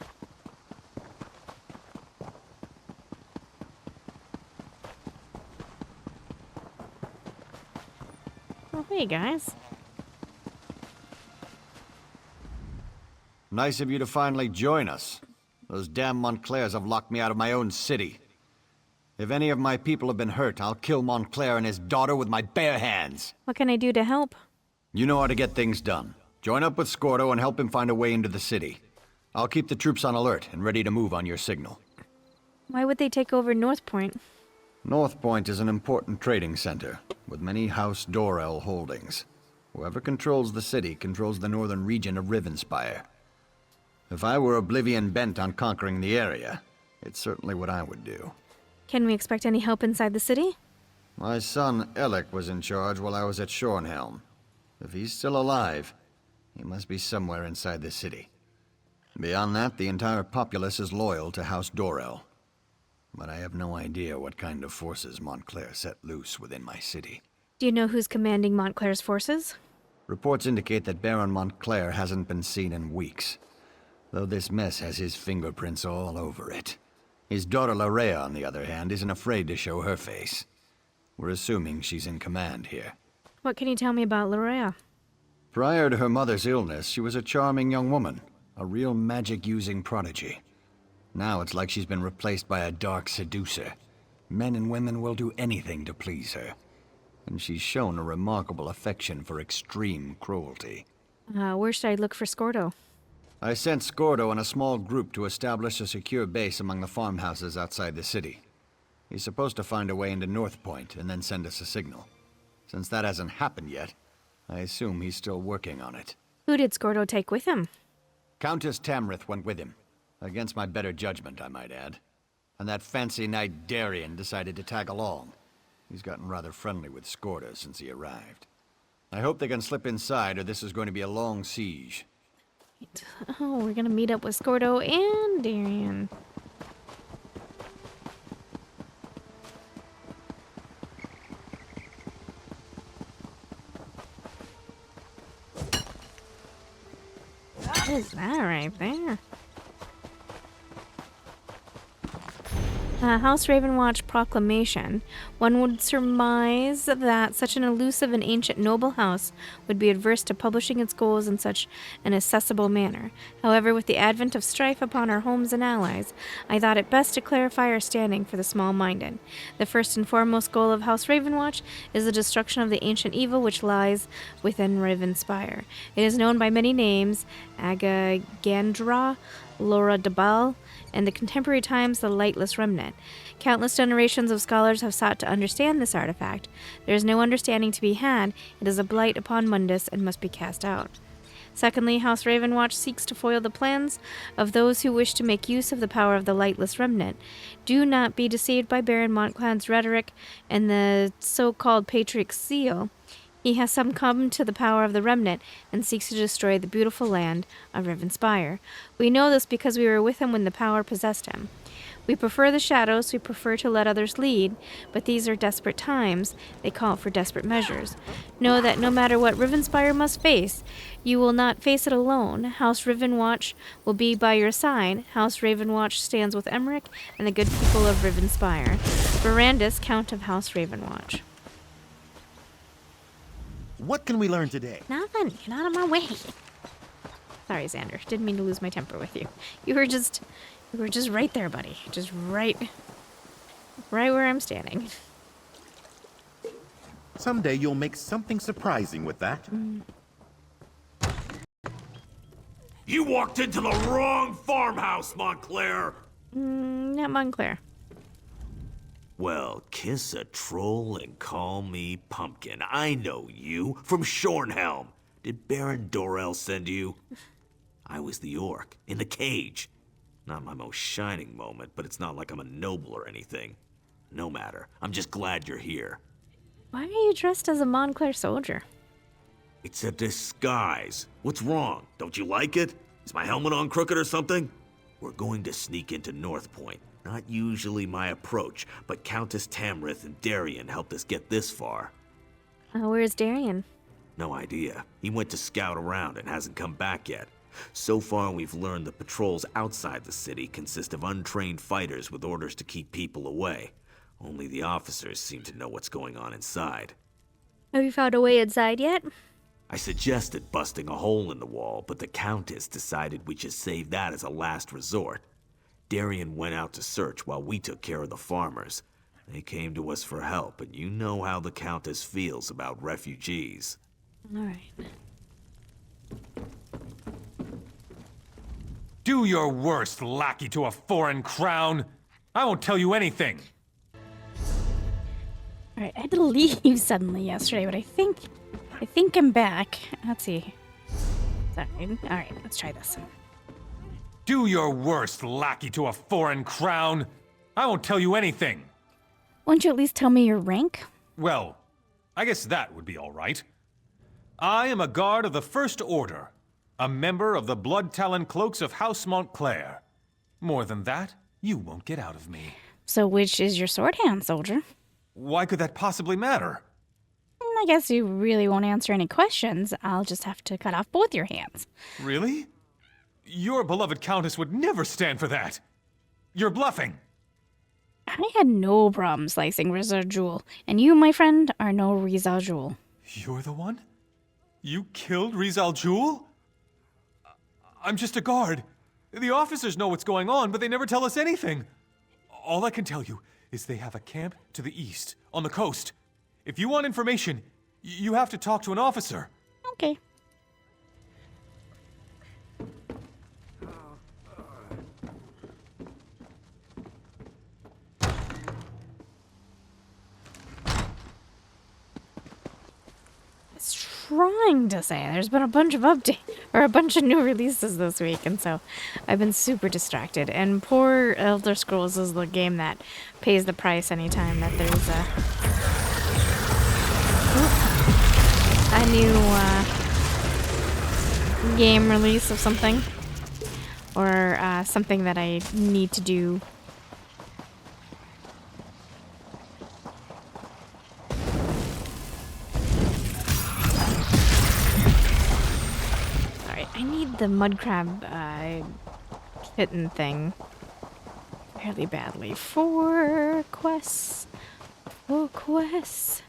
Speaker 1: Well, hey, guys.
Speaker 10: Nice of you to finally join us.
Speaker 12: Those damn Montclairs have locked me out of my own city. If any of my people have been hurt, I'll kill Montclair and his daughter with my bare hands.
Speaker 1: What can I do to help?
Speaker 12: You know how to get things done. Join up with Scordo and help him find a way into the city. I'll keep the troops on alert and ready to move on your signal.
Speaker 1: Why would they take over North Point?
Speaker 12: North Point is an important trading center, with many House Dorel holdings. Whoever controls the city controls the northern region of Rivenspire. If I were Oblivion bent on conquering the area, it's certainly what I would do.
Speaker 1: Can we expect any help inside the city?
Speaker 12: My son, Elec, was in charge while I was at Shornhelm. If he's still alive, he must be somewhere inside the city. Beyond that, the entire populace is loyal to House Dorel. But I have no idea what kind of forces Montclair set loose within my city.
Speaker 1: Do you know who's commanding Montclair's forces?
Speaker 12: Reports indicate that Baron Montclair hasn't been seen in weeks, though this mess has his fingerprints all over it. His daughter Larea, on the other hand, isn't afraid to show her face. We're assuming she's in command here.
Speaker 1: What can you tell me about Larea?
Speaker 12: Prior to her mother's illness, she was a charming young woman, a real magic-using prodigy. Now it's like she's been replaced by a dark seducer. Men and women will do anything to please her. And she's shown a remarkable affection for extreme cruelty.
Speaker 1: Where should I look for Scordo?
Speaker 12: I sent Scordo and a small group to establish a secure base among the farmhouses outside the city. He's supposed to find a way into North Point and then send us a signal. Since that hasn't happened yet, I assume he's still working on it.
Speaker 1: Who did Scordo take with him?
Speaker 12: Countess Tamrith went with him. Against my better judgment, I might add. And that fancy knight Darien decided to tag along. He's gotten rather friendly with Scordo since he arrived. I hope they can slip inside, or this is going to be a long siege.
Speaker 1: Oh, we're gonna meet up with Scordo and Darien. What is that right there? House Ravenwatch Proclamation. One would surmise that such an elusive and ancient noble house would be adverse to publishing its goals in such an accessible manner. However, with the advent of strife upon our homes and allies, I thought it best to clarify our standing for the small-minded. The first and foremost goal of House Ravenwatch is the destruction of the ancient evil which lies within Ravenspire. It is known by many names: Agagandra, Laura Dabal, and the contemporary times the Lightless Remnant. Countless generations of scholars have sought to understand this artifact. There is no understanding to be had. It is a blight upon Mundus and must be cast out. Secondly, House Ravenwatch seeks to foil the plans of those who wish to make use of the power of the Lightless Remnant. Do not be deceived by Baron Montclair's rhetoric and the so-called Patriarch Seal. He has succumbed to the power of the Remnant and seeks to destroy the beautiful land of Rivenspire. We know this because we were with him when the power possessed him. We prefer the shadows, we prefer to let others lead, but these are desperate times. They call for desperate measures. Know that no matter what Rivenspire must face, you will not face it alone. House Ravenwatch will be by your side. House Ravenwatch stands with Emmerich and the good people of Rivenspire. Verandis, Count of House Ravenwatch.
Speaker 2: What can we learn today?
Speaker 1: Nothing. Get out of my way. Sorry, Xander. Didn't mean to lose my temper with you. You were just right there, buddy. Just right where I'm standing.
Speaker 2: Someday you'll make something surprising with that.
Speaker 10: You walked into the wrong farmhouse, Montclair!
Speaker 1: Not Montclair.
Speaker 10: Well, kiss a troll and call me Pumpkin. I know you from Shornhelm. Did Baron Dorel send you? I was the orc, in the cage. Not my most shining moment, but it's not like I'm a noble or anything. No matter. I'm just glad you're here.
Speaker 1: Why are you dressed as a Montclair soldier?
Speaker 10: It's a disguise. What's wrong? Don't you like it? Is my helmet on crooked or something? We're going to sneak into North Point. Not usually my approach, but Countess Tamrith and Darien helped us get this far.
Speaker 1: Where's Darien?
Speaker 10: No idea. He went to scout around and hasn't come back yet. So far, we've learned the patrols outside the city consist of untrained fighters with orders to keep people away. Only the officers seem to know what's going on inside.
Speaker 1: Have you found a way inside yet?
Speaker 10: I suggested busting a hole in the wall, but the Countess decided we should save that as a last resort. Darien went out to search while we took care of the farmers. They came to us for help, and you know how the Countess feels about refugees.
Speaker 1: All right.
Speaker 13: Do your worst, lackey to a foreign crown. I won't tell you anything.
Speaker 1: All right, I had to leave suddenly yesterday, but I think I'm back. Let's see. Sorry. All right, let's try this.
Speaker 13: Do your worst, lackey to a foreign crown. I won't tell you anything.
Speaker 1: Won't you at least tell me your rank?
Speaker 13: Well, I guess that would be all right. I am a guard of the First Order, a member of the Blood Talon Cloaks of House Montclair. More than that, you won't get out of me.
Speaker 1: So which is your sword hand, soldier?
Speaker 13: Why could that possibly matter?
Speaker 1: I guess you really won't answer any questions. I'll just have to cut off both your hands.
Speaker 13: Really? Your beloved Countess would never stand for that. You're bluffing.
Speaker 1: I had no problem slicing Rizal Jewel, and you, my friend, are no Rizal Jewel.
Speaker 13: You're the one? You killed Rizal Jewel? I'm just a guard. The officers know what's going on, but they never tell us anything. All I can tell you is they have a camp to the east, on the coast. If you want information, you have to talk to an officer.
Speaker 1: Okay. Trying to say there's been a bunch of a bunch of new releases this week, and so I've been super distracted. And poor Elder Scrolls is the game that pays the price anytime that there's a new game release of something, or something that I need to do. I need the mud crab kitten thing fairly badly for quests. For quests.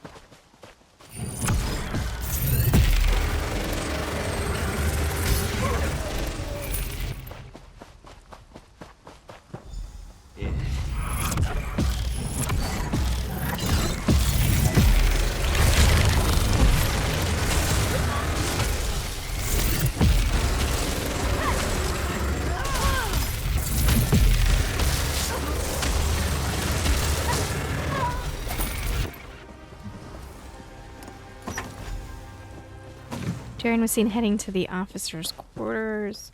Speaker 1: Darren was seen heading to the officers' quarters.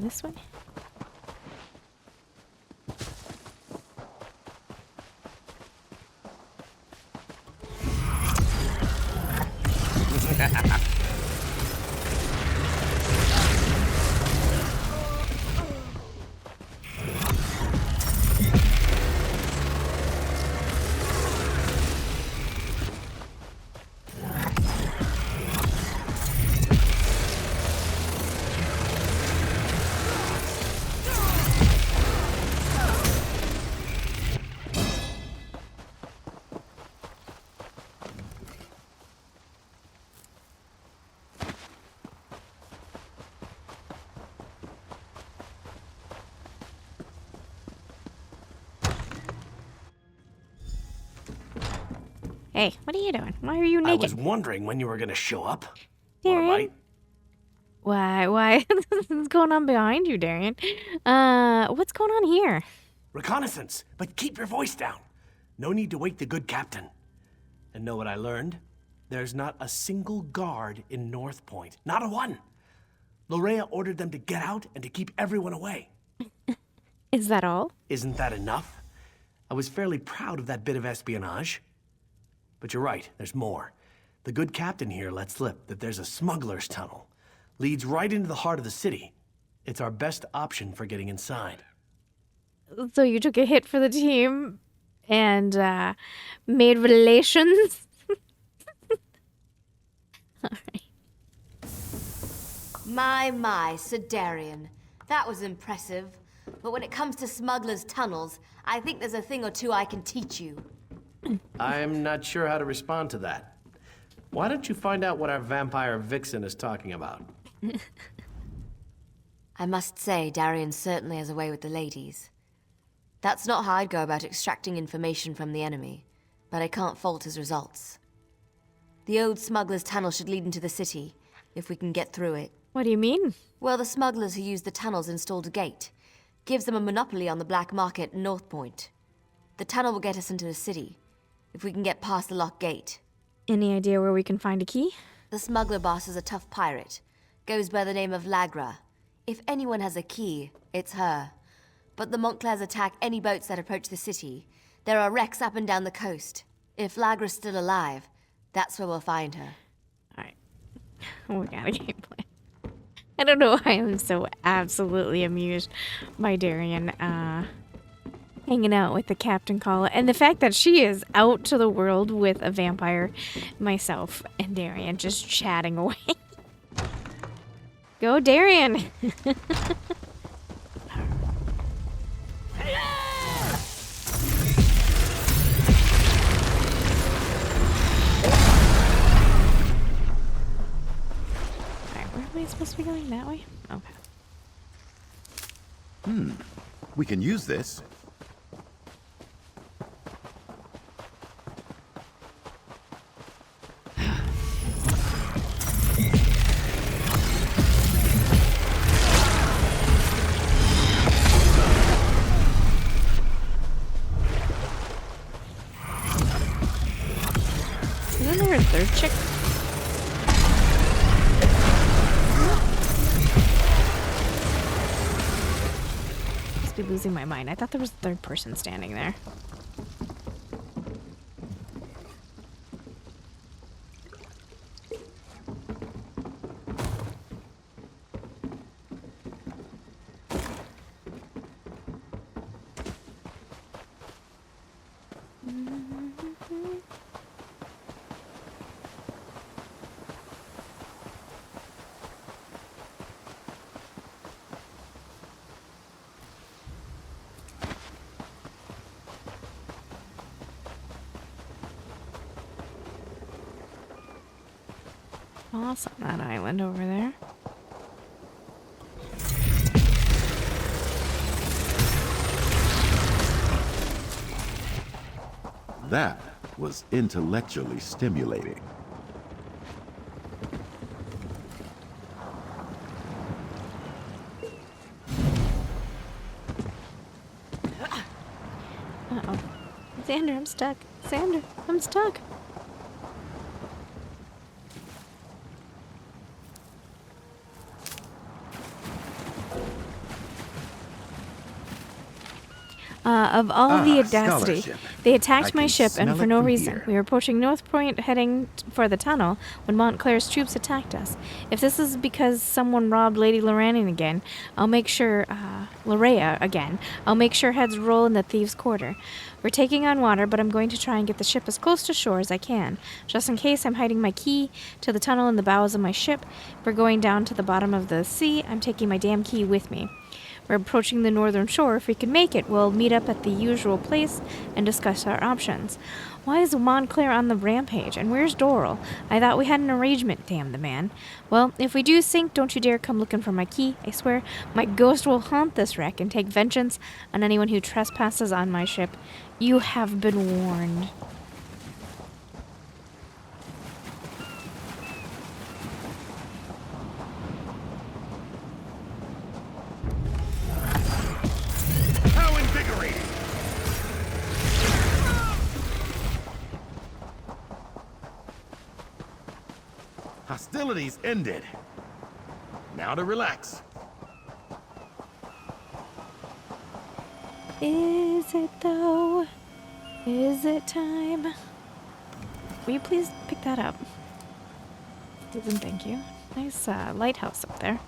Speaker 1: This way? Hey, what are you doing? Why are you naked?
Speaker 14: I was wondering when you were gonna show up.
Speaker 1: Darien? Why? What's going on behind you, Darien? What's going on here?
Speaker 14: Reconnaissance, but keep your voice down. No need to wake the good captain. And know what I learned? There's not a single guard in North Point. Not a one. Lorea ordered them to get out and to keep everyone away.
Speaker 1: Is that all?
Speaker 14: Isn't that enough? I was fairly proud of that bit of espionage. But you're right, there's more. The good captain here let slip that there's a smuggler's tunnel. Leads right into the heart of the city. It's our best option for getting inside.
Speaker 1: So you took a hit for the team and made relations? All right.
Speaker 9: My, Sidarian. That was impressive. But when it comes to smugglers' tunnels, I think there's a thing or two I can teach you.
Speaker 14: I'm not sure how to respond to that. Why don't you find out what our vampire vixen is talking about?
Speaker 9: I must say, Darian certainly has a way with the ladies. That's not how I'd go about extracting information from the enemy, but I can't fault his results. The old smuggler's tunnel should lead into the city, if we can get through it.
Speaker 1: What do you mean?
Speaker 9: Well, the smugglers who used the tunnels installed a gate. Gives them a monopoly on the black market at North Point. The tunnel will get us into the city, if we can get past the locked gate.
Speaker 1: Any idea where we can find a key?
Speaker 9: The smuggler boss is a tough pirate. Goes by the name of Lagra. If anyone has a key, it's her. But the Montclairs attack any boats that approach the city. There are wrecks up and down the coast. If Lagra's still alive, that's where we'll find her.
Speaker 1: Alright. We got a game plan. I don't know why I'm so absolutely amused by Darian hanging out with the Captain Call. And the fact that she is out to the world with a vampire, myself, and Darian just chatting away. Go, Darian! Am I supposed to be going that way? Okay.
Speaker 2: We can use this.
Speaker 1: Isn't there a third chick? Be losing my mind. I thought there was a third person standing there. Awesome, that island over there.
Speaker 2: That was intellectually stimulating.
Speaker 1: Uh-oh. Xander, I'm stuck. Xander, I'm stuck. Of all the audacity, they attacked my ship, and for no reason. We were approaching North Point, heading for the tunnel, when Montclair's troops attacked us. If this is because someone robbed Lady Loraine again, I'll make sure, Lorea again, I'll make sure heads roll in the thieves' quarter. We're taking on water, but I'm going to try and get the ship as close to shore as I can. Just in case, I'm hiding my key to the tunnel in the bows of my ship. If we're going down to the bottom of the sea, I'm taking my damn key with me. We're approaching the northern shore. If we can make it, we'll meet up at the usual place and discuss our options. Why is Montclair on the rampage? And where's Doral? I thought we had an arrangement, damn the man. Well, if we do sink, don't you dare come looking for my key. I swear, my ghost will haunt this wreck and take vengeance on anyone who trespasses on my ship. You have been warned.
Speaker 2: Hostilities ended. Now to relax.
Speaker 1: Is it though? Is it time? Will you please pick that up? Susan, thank you. Nice lighthouse up there.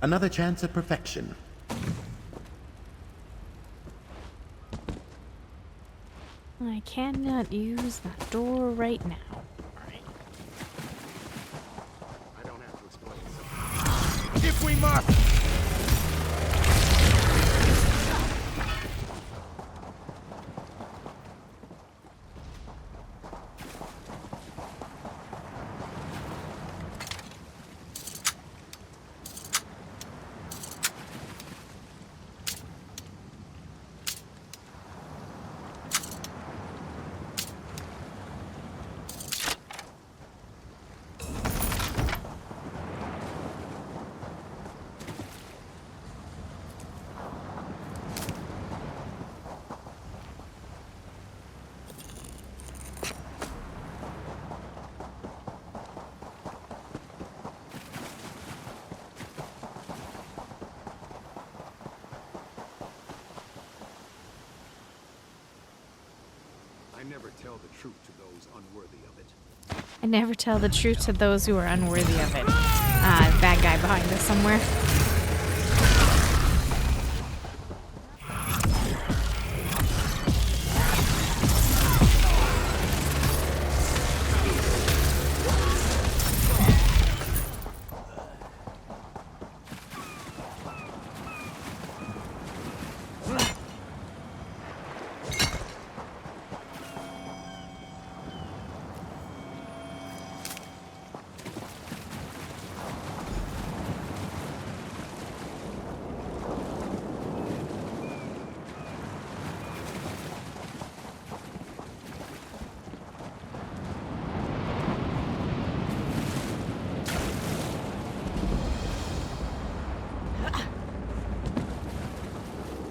Speaker 2: Another chance at perfection.
Speaker 1: I cannot use that door right now.
Speaker 7: I don't have to explain. If we must!
Speaker 6: I never tell the truth to those unworthy of it.
Speaker 1: I never tell the truth to those who are unworthy of it. Bad guy behind us somewhere.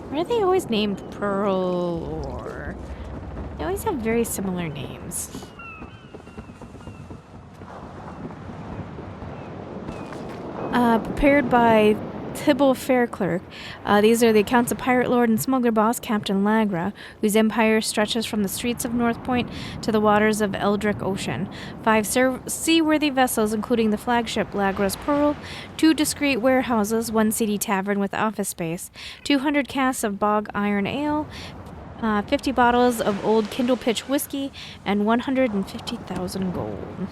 Speaker 1: Why are they always named Pearl or... They always have very similar names. Prepared by Tibble Fairclerk. These are the accounts of pirate lord and smuggler boss Captain Lagra, whose empire stretches from the streets of North Point to the waters of Eldrick Ocean. 5 seaworthy vessels, including the flagship Lagra's Pearl, 2 discreet warehouses, 1 seedy tavern with office space, 200 casks of bog iron ale, 50 bottles of old Kindle Pitch whiskey, and 150,000 gold.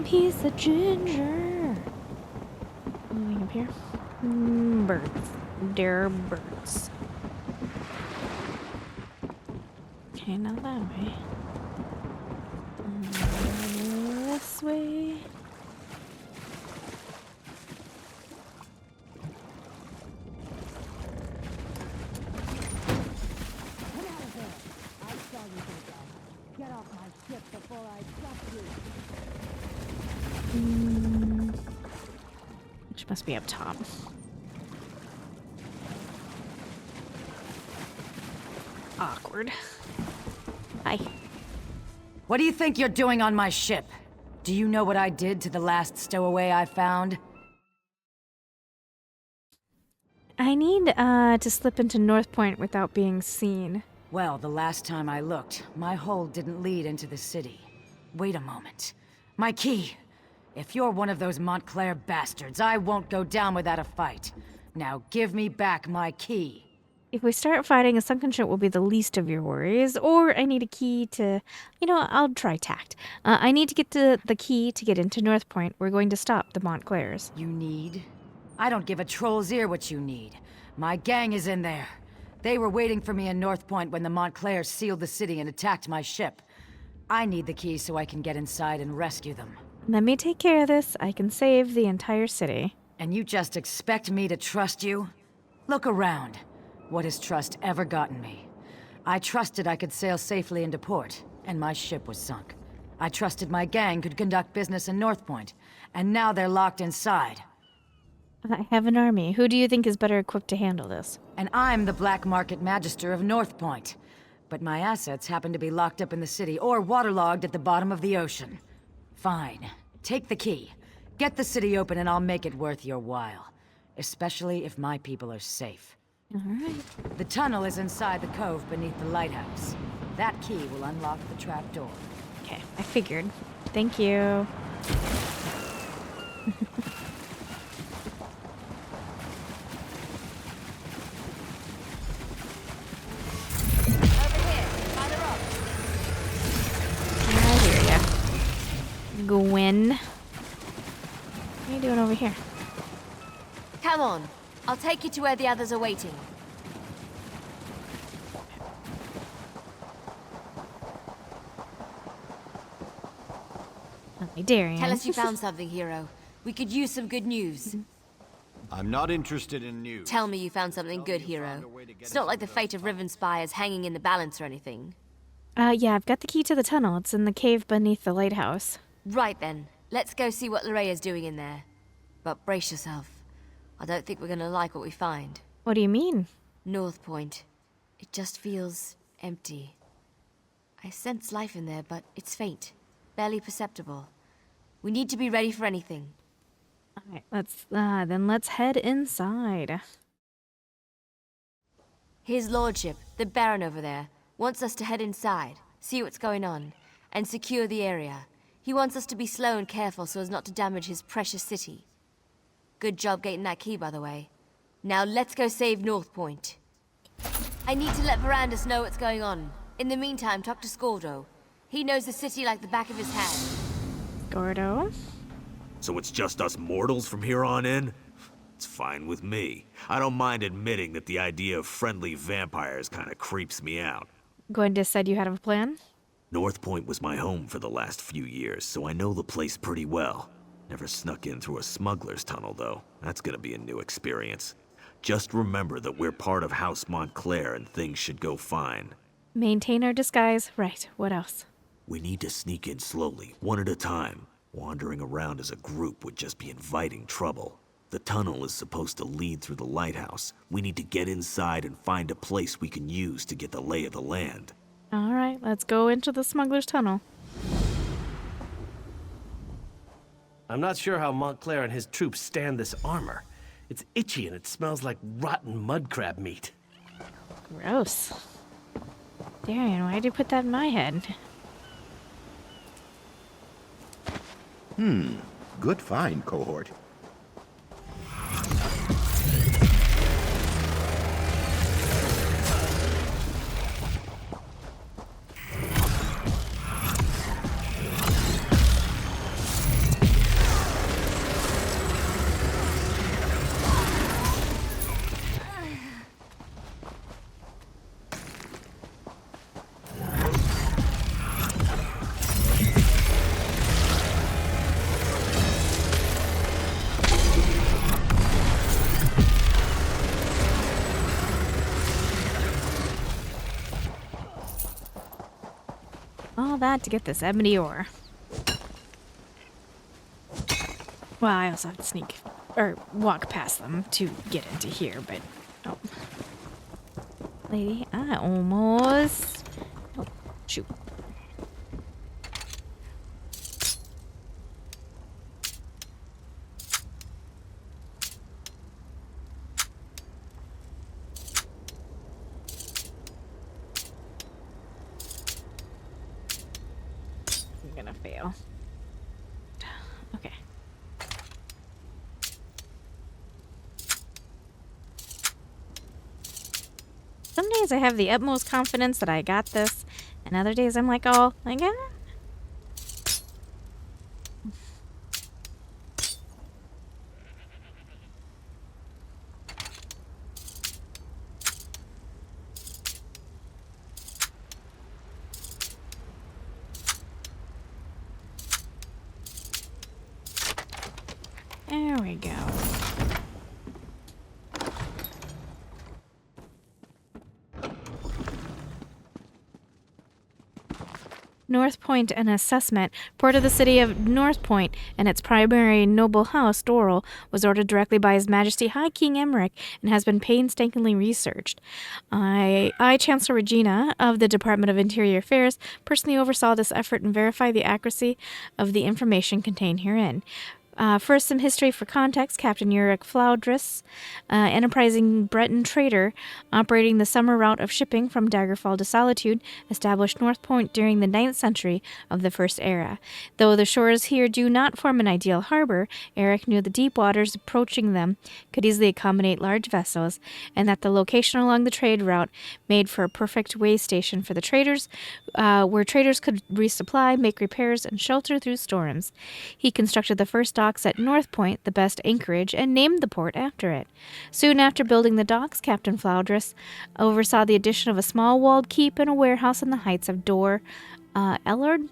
Speaker 1: Piece of ginger. Anything up here? Birds. Dear birds. Okay, not that way. This way.
Speaker 15: Get out of there! I saw you go down. Get off my ship before I drop you.
Speaker 1: Which must be up top. Awkward. Hi.
Speaker 15: What do you think you're doing on my ship? Do you know what I did to the last stowaway I found?
Speaker 1: I need to slip into North Point without being seen.
Speaker 15: Well, the last time I looked, my hold didn't lead into the city. Wait a moment. My key! If you're one of those Montclair bastards, I won't go down without a fight. Now give me back my key.
Speaker 1: If we start fighting, a sunken ship will be the least of your worries, or I need a key to... You know, I'll try tact. I need to get the key to get into North Point. We're going to stop the Montclairs.
Speaker 15: You need? I don't give a troll's ear what you need. My gang is in there. They were waiting for me in North Point when the Montclairs sealed the city and attacked my ship. I need the key so I can get inside and rescue them.
Speaker 1: Let me take care of this. I can save the entire city.
Speaker 15: And you just expect me to trust you? Look around. What has trust ever gotten me? I trusted I could sail safely into port, and my ship was sunk. I trusted my gang could conduct business in North Point, and now they're locked inside.
Speaker 1: I have an army. Who do you think is better equipped to handle this?
Speaker 15: And I'm the Black Market Magister of North Point. But my assets happen to be locked up in the city or waterlogged at the bottom of the ocean. Fine. Take the key. Get the city open and I'll make it worth your while. Especially if my people are safe.
Speaker 1: All right.
Speaker 15: The tunnel is inside the cove beneath the lighthouse. That key will unlock the trapdoor.
Speaker 1: Okay, I figured. Thank you. I hear ya. Gwen. What are you doing over here?
Speaker 9: Come on. I'll take you to where the others are waiting.
Speaker 1: Okay, Darian.
Speaker 9: Tell us you found something, hero. We could use some good news.
Speaker 12: I'm not interested in news.
Speaker 9: Tell me you found something good, hero. It's not like the fate of Riven Spire is hanging in the balance or anything.
Speaker 1: Yeah, I've got the key to the tunnel. It's in the cave beneath the lighthouse.
Speaker 9: Right then. Let's go see what Lorea's doing in there. But brace yourself. I don't think we're gonna like what we find.
Speaker 1: What do you mean?
Speaker 9: North Point. It just feels empty. I sense life in there, but it's faint. Barely perceptible. We need to be ready for anything.
Speaker 1: Alright, let's head inside.
Speaker 9: His lordship, the Baron over there, wants us to head inside, see what's going on, and secure the area. He wants us to be slow and careful so as not to damage his precious city. Good job getting that key, by the way. Now let's go save North Point. I need to let Verandus know what's going on. In the meantime, talk to Scordo. He knows the city like the back of his hand.
Speaker 1: Gordo?
Speaker 10: So it's just us mortals from here on in? It's fine with me. I don't mind admitting that the idea of friendly vampires kind of creeps me out.
Speaker 1: Gwen just said you had a plan?
Speaker 10: North Point was my home for the last few years, so I know the place pretty well. Never snuck in through a smuggler's tunnel, though. That's gonna be a new experience. Just remember that we're part of House Montclair and things should go fine.
Speaker 1: Maintain our disguise. Right, what else?
Speaker 10: We need to sneak in slowly, one at a time. Wandering around as a group would just be inviting trouble. The tunnel is supposed to lead through the lighthouse. We need to get inside and find a place we can use to get the lay of the land.
Speaker 1: Alright, let's go into the smuggler's tunnel.
Speaker 14: I'm not sure how Montclair and his troops stand this armor. It's itchy and it smells like rotten mud crab meat.
Speaker 1: Gross. Darian, why'd you put that in my head?
Speaker 2: Good find, cohort.
Speaker 1: All that to get this ebony ore. Well, I also have to walk past them to get into here, but... Oh. Lady, I almost... Oh, shoot. I'm gonna fail. Okay. Some days I have the utmost confidence that I got this, and other days I'm like, oh, I got it. There we go. North Point, an assessment. Port of the city of North Point and its primary noble house, Doral, was ordered directly by His Majesty High King Emmerich and has been painstakingly researched. I, Chancellor Regina of the Department of Interior Affairs, personally oversaw this effort and verified the accuracy of the information contained herein. First, some history for context. Captain Urich Floudris, enterprising Breton trader operating the summer route of shipping from Daggerfall to Solitude, established North Point during the 9th century of the First Era. Though the shores here do not form an ideal harbor, Urich knew the deep waters approaching them could easily accommodate large vessels, and that the location along the trade route made for a perfect way station for the traders, where traders could resupply, make repairs, and shelter through storms. He constructed the first docks at North Point, the best anchorage, and named the port after it. Soon after building the docks, Captain Floudris oversaw the addition of a small walled keep and a warehouse on the heights of Dor Ellard,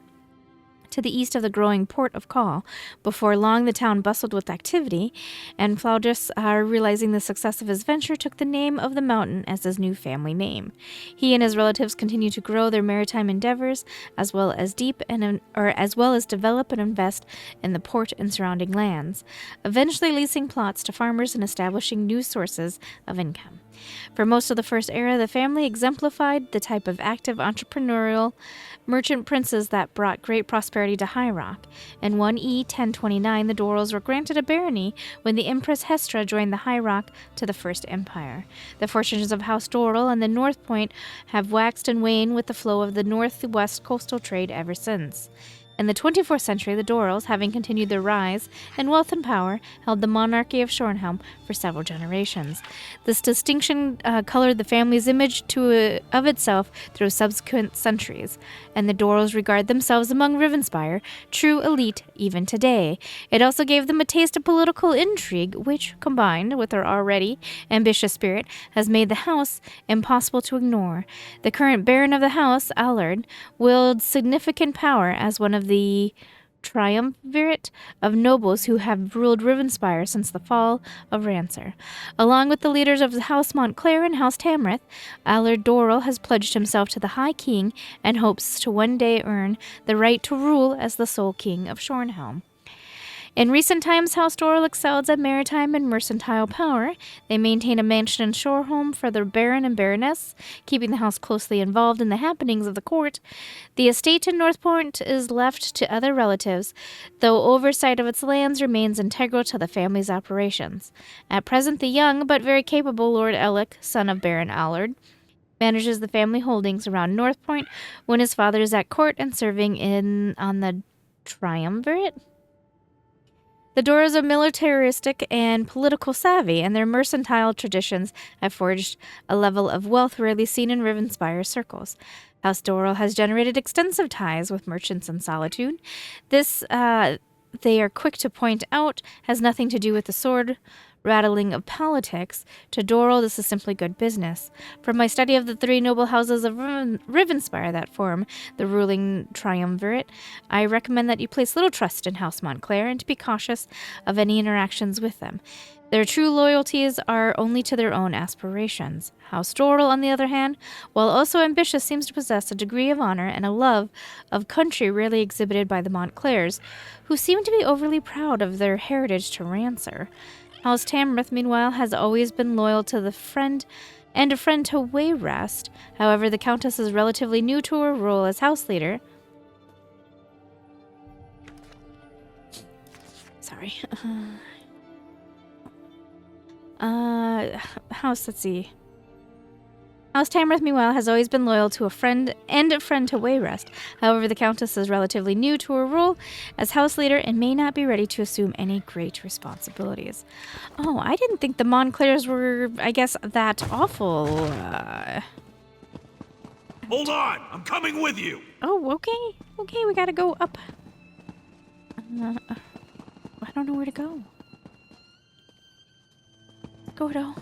Speaker 1: to the east of the growing port of Call. Before long, the town bustled with activity, and Floudris, realizing the success of his venture, took the name of the mountain as his new family name. He and his relatives continued to grow their maritime endeavors, as well as develop and invest in the port and surrounding lands, eventually leasing plots to farmers and establishing new sources of income. For most of the First Era, the family exemplified the type of active entrepreneurial merchant princes that brought great prosperity to High Rock. In 1E 1029, the Dorals were granted a barony when the Empress Hestra joined the High Rock to the First Empire. The fortunes of House Doral and the North Point have waxed and waned with the flow of the northwest coastal trade ever since. In the 24th century, the Dorals, having continued their rise in wealth and power, held the monarchy of Shornhelm for several generations. This distinction colored the family's image of itself through subsequent centuries, and the Dorals regard themselves among Rivenspire, true elite even today. It also gave them a taste of political intrigue, which, combined with their already ambitious spirit, has made the house impossible to ignore. The current Baron of the house, Allard, wields significant power as one of the triumvirate of nobles who have ruled Rivenspire since the fall of Rancer. Along with the leaders of the House Montclair and House Tamrith, Allard Doral has pledged himself to the High King and hopes to one day earn the right to rule as the sole king of Shornhelm. In recent times, House Doral excels at maritime and mercantile power. They maintain a mansion in Shoreholm for the Baron and Baroness, keeping the house closely involved in the happenings of the court. The estate in North Point is left to other relatives, though oversight of its lands remains integral to the family's operations. At present, the young but very capable Lord Ellic, son of Baron Allard, manages the family holdings around North Point when his father is at court and serving on the triumvirate. The Dorals are militaristic and political savvy, and their mercantile traditions have forged a level of wealth rarely seen in Rivenspire circles. House Doral has generated extensive ties with merchants in Solitude. This, they are quick to point out, has nothing to do with the sword rattling of politics. To Doral, this is simply good business. From my study of the three noble houses of Rivenspire that form the ruling triumvirate, I recommend that you place little trust in House Montclair and to be cautious of any interactions with them. Their true loyalties are only to their own aspirations. House Doral, on the other hand, while also ambitious, seems to possess a degree of honor and a love of country rarely exhibited by the Montclairs, who seem to be overly proud of their heritage to Rancer. House Tamrith, meanwhile, has always been loyal to the friend and a friend to Wayrest. However, the Countess is relatively new to her role as house leader. Sorry. Let's see. House Tamrith, meanwhile, has always been loyal to a friend to Wayrest. However, the Countess is relatively new to her role as house leader and may not be ready to assume any great responsibilities. Oh, I didn't think the Montclairs were, I guess, that awful.
Speaker 10: Hold on! I'm coming with you!
Speaker 1: Oh, okay. Okay, we gotta go up. I don't know where to go. Gordo.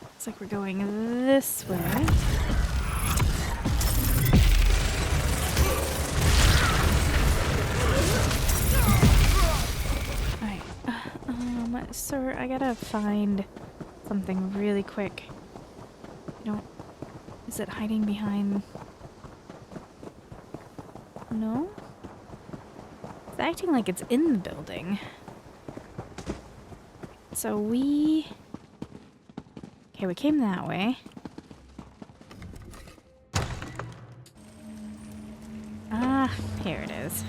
Speaker 1: Looks like we're going this way. Alright. Sir, I gotta find something really quick. Is it hiding behind? No? Is acting like it's in the building. So we... Okay, we came that way. Ah, here it is.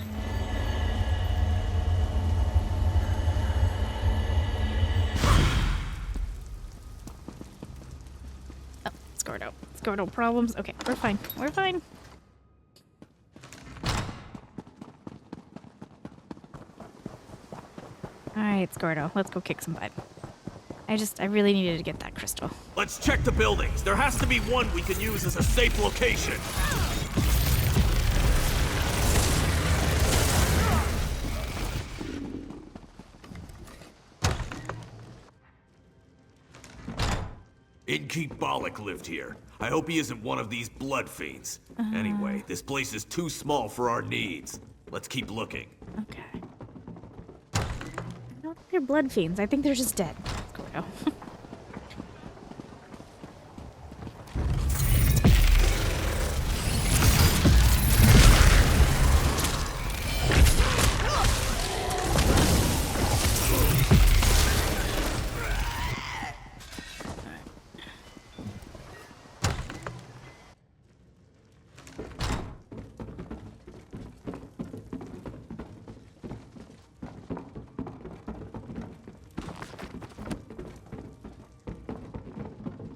Speaker 1: Oh, Scordo. Scordo problems. Okay, we're fine. We're fine. Alright, Scordo. Let's go kick some butt. I really needed to get that crystal.
Speaker 10: Let's check the buildings. There has to be one we can use as a safe location. Innkeep Bollock lived here. I hope he isn't one of these blood fiends. Anyway, this place is too small for our needs. Let's keep looking.
Speaker 1: Okay. I don't think they're blood fiends. I think they're just dead. Scordo.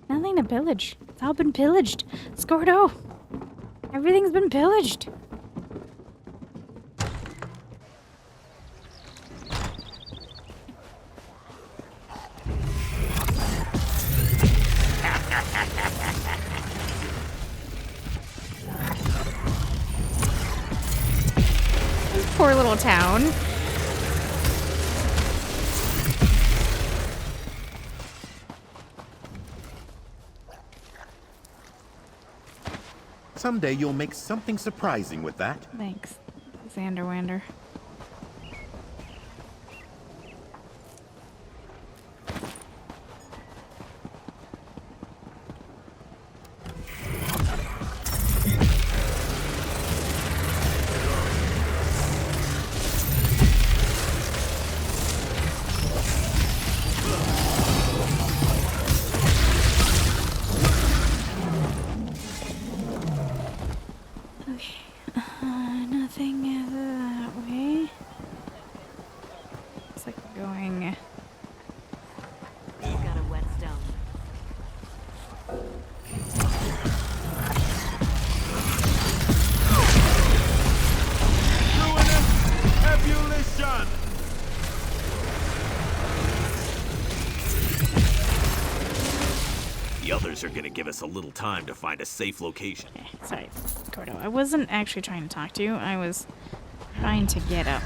Speaker 1: Nothing to pillage. It's all been pillaged. Scordo! Everything's been pillaged. This poor little town.
Speaker 2: Someday you'll make something surprising with that.
Speaker 1: Thanks, Xanderwander. Nothing that way. Looks like we're going.
Speaker 15: Got a whetstone.
Speaker 7: Ruinous ebullition!
Speaker 10: The others are gonna give us a little time to find a safe location.
Speaker 1: Okay, sorry, Gordo. I wasn't actually trying to talk to you. I was trying to get up.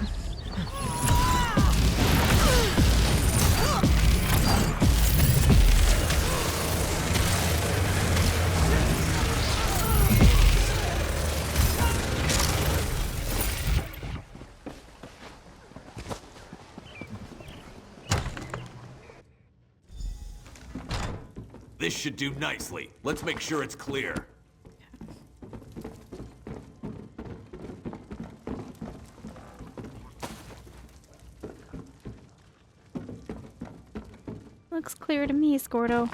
Speaker 10: This should do nicely. Let's make sure it's clear.
Speaker 1: Looks clear to me, Scordo.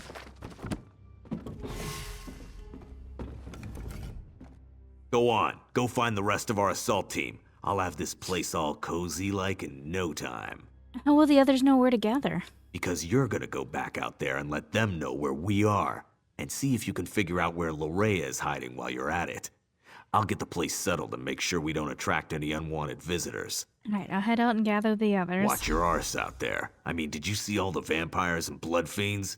Speaker 10: Go on. Go find the rest of our assault team. I'll have this place all cozy like in no time.
Speaker 1: How will the others know where to gather?
Speaker 10: Because you're gonna go back out there and let them know where we are. And see if you can figure out where Lorrea is hiding while you're at it. I'll get the place settled and make sure we don't attract any unwanted visitors.
Speaker 1: Alright, I'll head out and gather the others.
Speaker 10: Watch your arse out there. I mean, did you see all the vampires and blood fiends?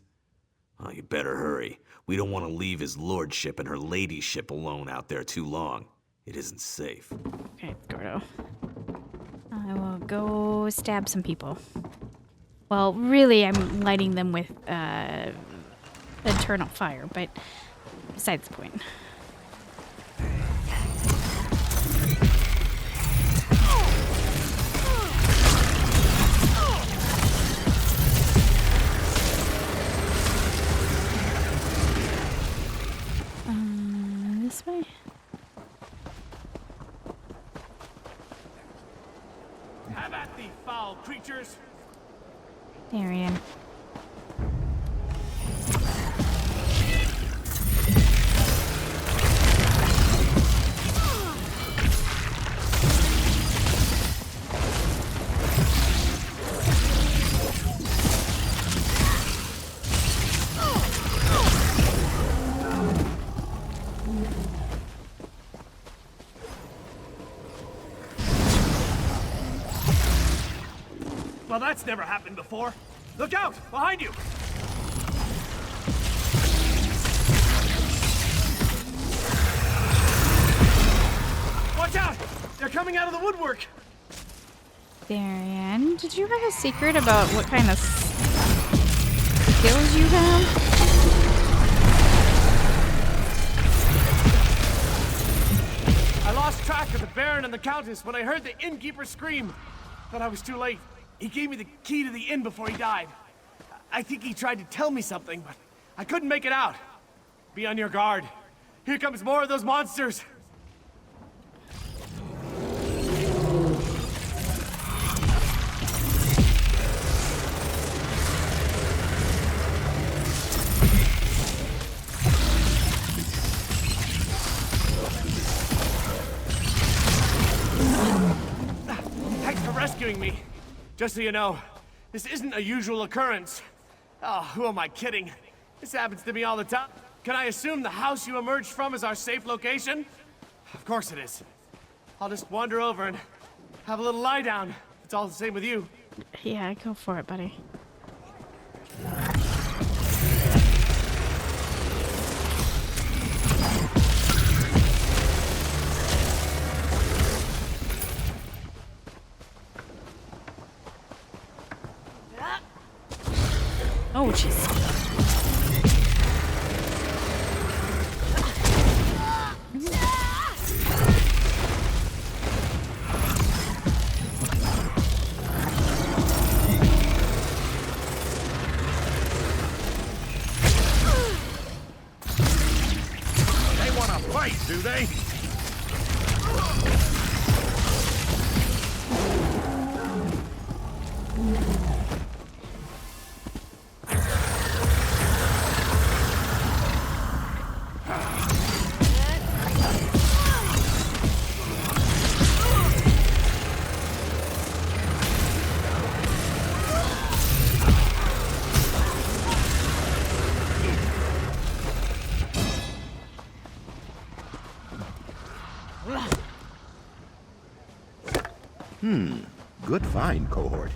Speaker 10: Oh, you better hurry. We don't want to leave his lordship and her ladyship alone out there too long. It isn't safe.
Speaker 1: Okay, Gordo. I will go stab some people. Well, really, I'm lighting them with eternal fire, but besides the point. This way?
Speaker 14: creatures!
Speaker 1: Darian.
Speaker 14: Well, that's never happened before. Look out! Behind you! Watch out! They're coming out of the woodwork!
Speaker 1: Darian, did you have a secret about what kind of skills you have?
Speaker 14: I lost track of the Baron and the Countess when I heard the innkeeper scream. Thought I was too late. He gave me the key to the inn before he died. I think he tried to tell me something, but I couldn't make it out. Be on your guard. Here comes more of those monsters. Thanks for rescuing me. Just so you know, this isn't a usual occurrence. Oh, who am I kidding? This happens to me all the time. Can I assume the house you emerged from is our safe location? Of course it is. I'll just wander over and have a little lie down. It's all the same with you.
Speaker 1: Yeah, go for it, buddy. Oh, jeez.
Speaker 10: They want to fight, do they?
Speaker 2: Good find, cohort.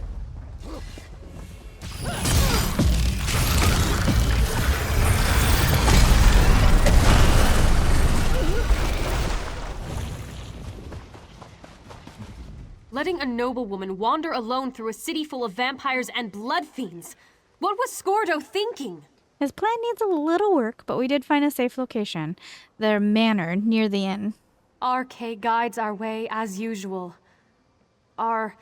Speaker 16: Letting a noblewoman wander alone through a city full of vampires and blood fiends. What was Scordo thinking?
Speaker 1: His plan needs a little work, but we did find a safe location. The manor near the inn.
Speaker 16: Archaic guides our way as usual. Are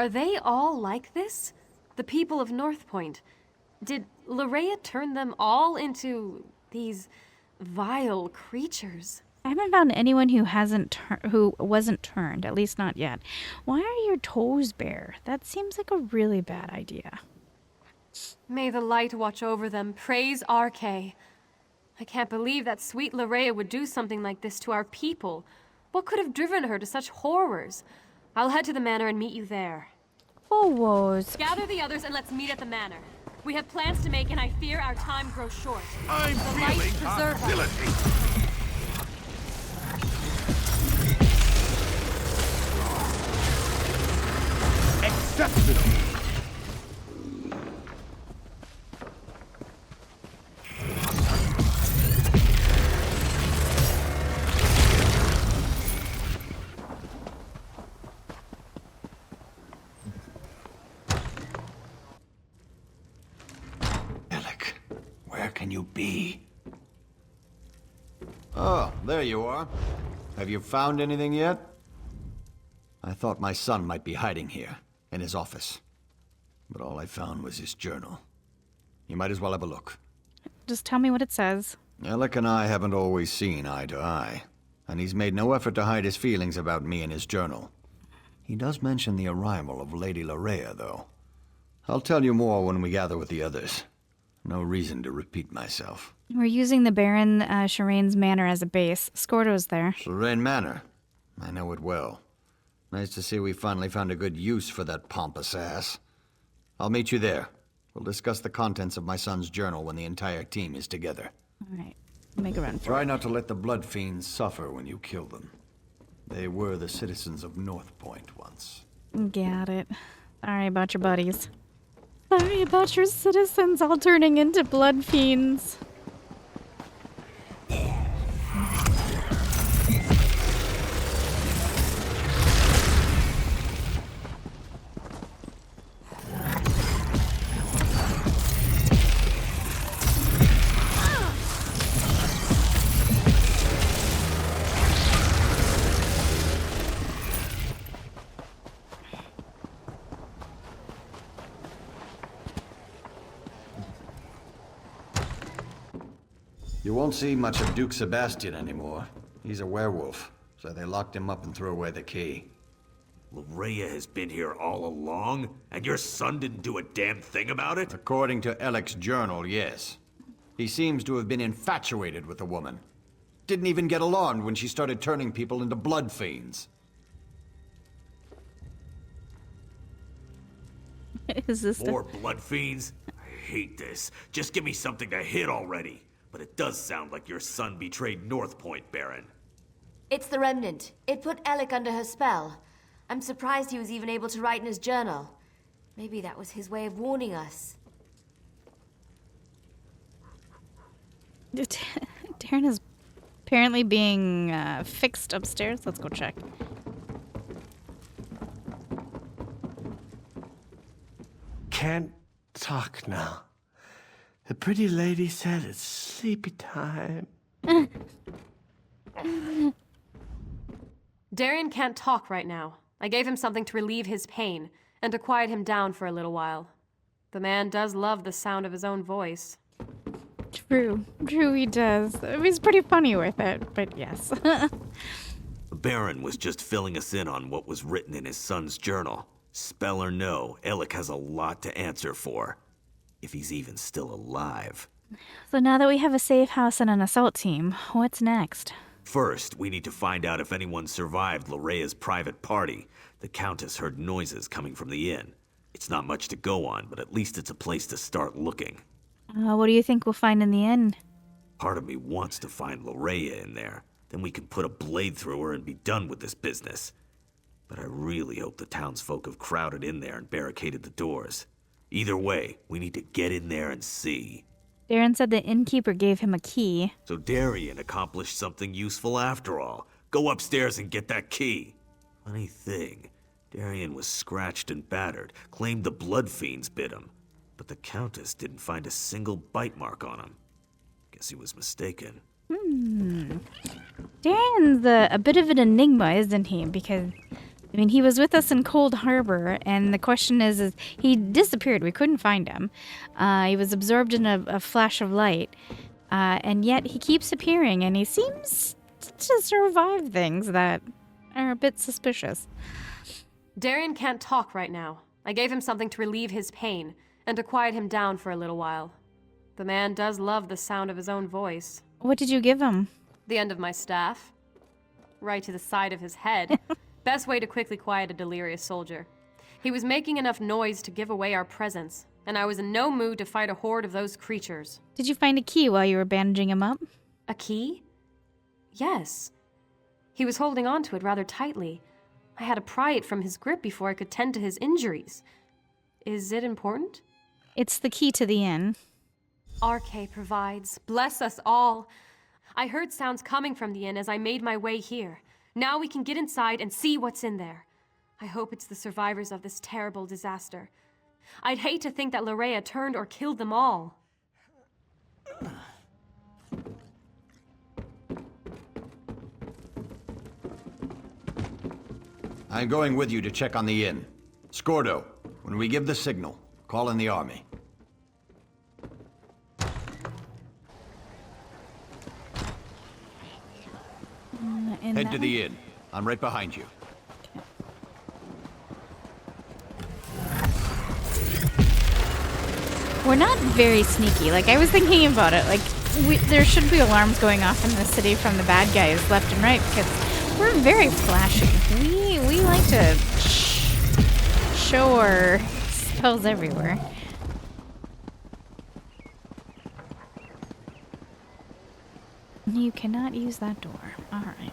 Speaker 16: they all like this? The people of Northpoint? Did Larea turn them all into these vile creatures?
Speaker 1: I haven't found anyone who wasn't turned, at least not yet. Why are your toes bare? That seems like a really bad idea.
Speaker 16: May the light watch over them. Praise Archaic. I can't believe that sweet Larea would do something like this to our people. What could have driven her to such horrors? I'll head to the manor and meet you there.
Speaker 1: Oh, woes.
Speaker 16: Gather the others and let's meet at the manor. We have plans to make and I fear our time grows short.
Speaker 10: I'm
Speaker 16: the light
Speaker 10: feeling
Speaker 16: preserve
Speaker 10: hostility.
Speaker 2: Exceptional.
Speaker 12: Where can you be? Oh, there you are. Have you found anything yet? I thought my son might be hiding here, in his office. But all I found was his journal. You might as well have a look.
Speaker 1: Just tell me what it says.
Speaker 12: Alec and I haven't always seen eye to eye, and he's made no effort to hide his feelings about me in his journal. He does mention the arrival of Lady Lorea, though. I'll tell you more when we gather with the others. No reason to repeat myself.
Speaker 1: We're using the Baron Shireen's Manor as a base. Scordo's there.
Speaker 12: Shireen Manor? I know it well. Nice to see we finally found a good use for that pompous ass. I'll meet you there. We'll discuss the contents of my son's journal when the entire team is together.
Speaker 1: All right. Make a run for
Speaker 12: Try
Speaker 1: it.
Speaker 12: not to let the Blood Fiends suffer when you kill them. They were the citizens of North Point once.
Speaker 1: Got it. Sorry about your buddies. Sorry about your citizens all turning into blood fiends.
Speaker 12: You won't see much of Duke Sebastian anymore. He's a werewolf, so they locked him up and threw away the key.
Speaker 10: Lorea has been here all along, and your son didn't do a damn thing about it?
Speaker 12: According to Alec's journal, yes. He seems to have been infatuated with the woman. Didn't even get alarmed when she started turning people into blood fiends.
Speaker 1: Is this
Speaker 10: more blood fiends? I hate this. Just give me something to hit already. But it does sound like your son betrayed North Point, Baron.
Speaker 9: It's the Remnant. It put Alec under her spell. I'm surprised he was even able to write in his journal. Maybe that was his way of warning us.
Speaker 1: Darren is apparently being fixed upstairs. Let's go check.
Speaker 14: Can't talk now. The pretty lady said it's sleepy time.
Speaker 16: Darian can't talk right now. I gave him something to relieve his pain, and to quiet him down for a little while. The man does love the sound of his own voice.
Speaker 1: True he does. He's pretty funny with it, but yes.
Speaker 10: The Baron was just filling us in on what was written in his son's journal. Spell or no, Alec has a lot to answer for. If he's even still alive.
Speaker 1: So now that we have a safe house and an assault team, what's next?
Speaker 10: First, we need to find out if anyone survived Lorea's private party. The Countess heard noises coming from the inn. It's not much to go on, but at least it's a place to start looking.
Speaker 1: What do you think we'll find in the inn?
Speaker 10: Part of me wants to find Lorea in there. Then we can put a blade through her and be done with this business. But I really hope the townsfolk have crowded in there and barricaded the doors. Either way, we need to get in there and see.
Speaker 1: Darren said the innkeeper gave him a key.
Speaker 10: So Darian accomplished something useful after all. Go upstairs and get that key. Funny thing, Darian was scratched and battered, claimed the blood fiends bit him. But the Countess didn't find a single bite mark on him. Guess he was mistaken.
Speaker 1: Darren's a bit of an enigma, isn't he? Because I mean, he was with us in Cold Harbor, and the question is he disappeared. We couldn't find him. He was absorbed in a flash of light, and yet he keeps appearing, and he seems to survive things that are a bit suspicious.
Speaker 16: Darian can't talk right now. I gave him something to relieve his pain, and to quiet him down for a little while. The man does love the sound of his own voice.
Speaker 1: What did you give him?
Speaker 16: The end of my staff. Right to the side of his head. Best way to quickly quiet a delirious soldier. He was making enough noise to give away our presence, and I was in no mood to fight a horde of those creatures.
Speaker 1: Did you find a key while you were bandaging him up?
Speaker 16: A key? Yes. He was holding on to it rather tightly. I had to pry it from his grip before I could tend to his injuries. Is it important?
Speaker 1: It's the key to the inn.
Speaker 16: Archaic provides. Bless us all. I heard sounds coming from the inn as I made my way here. Now we can get inside and see what's in there. I hope it's the survivors of this terrible disaster. I'd hate to think that Lorea turned or killed them all.
Speaker 12: I'm going with you to check on the inn. Scordo, when we give the signal, call in the army. Head to the inn. I'm right behind you.
Speaker 1: We're not very sneaky. Like, I was thinking about it. Like, there should be alarms going off in the city from the bad guys left and right because we're very flashy. We like to show our spells everywhere. You cannot use that door. All right.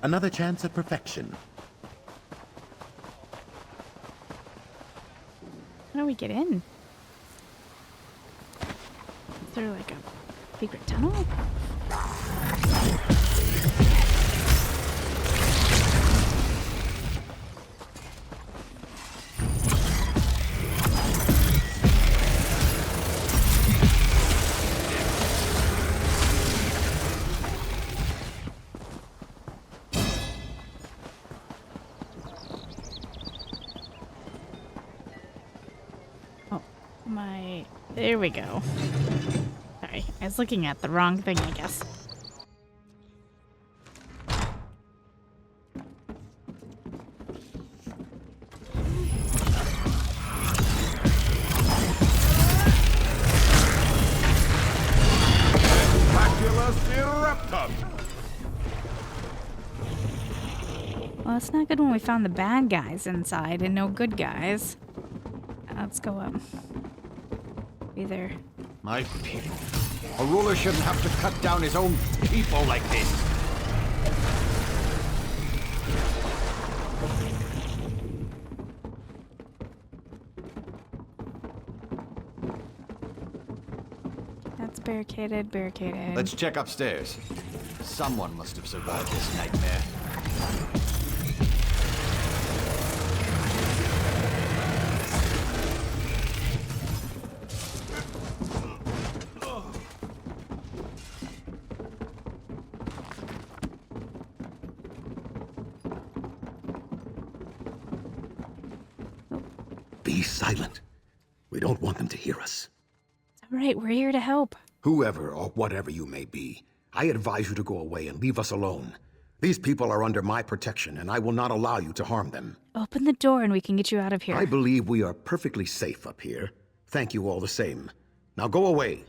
Speaker 2: Another chance at perfection.
Speaker 1: How do we get in? Is there like a secret tunnel? There we go. Sorry, I was looking at the wrong thing, I guess. Well, it's not good when we found the bad guys inside and no good guys. Let's go up. Be there.
Speaker 12: My people. A ruler shouldn't have to cut down his own people like this.
Speaker 1: That's barricaded.
Speaker 12: Let's check upstairs. Someone must have survived this nightmare.
Speaker 17: Be silent. We don't want them to hear us.
Speaker 1: It's all right, we're here to help.
Speaker 17: Whoever or whatever you may be, I advise you to go away and leave us alone. These people are under my protection, and I will not allow you to harm them.
Speaker 1: Open the door and we can get you out of here.
Speaker 17: I believe we are perfectly safe up here. Thank you all the same. Now go away.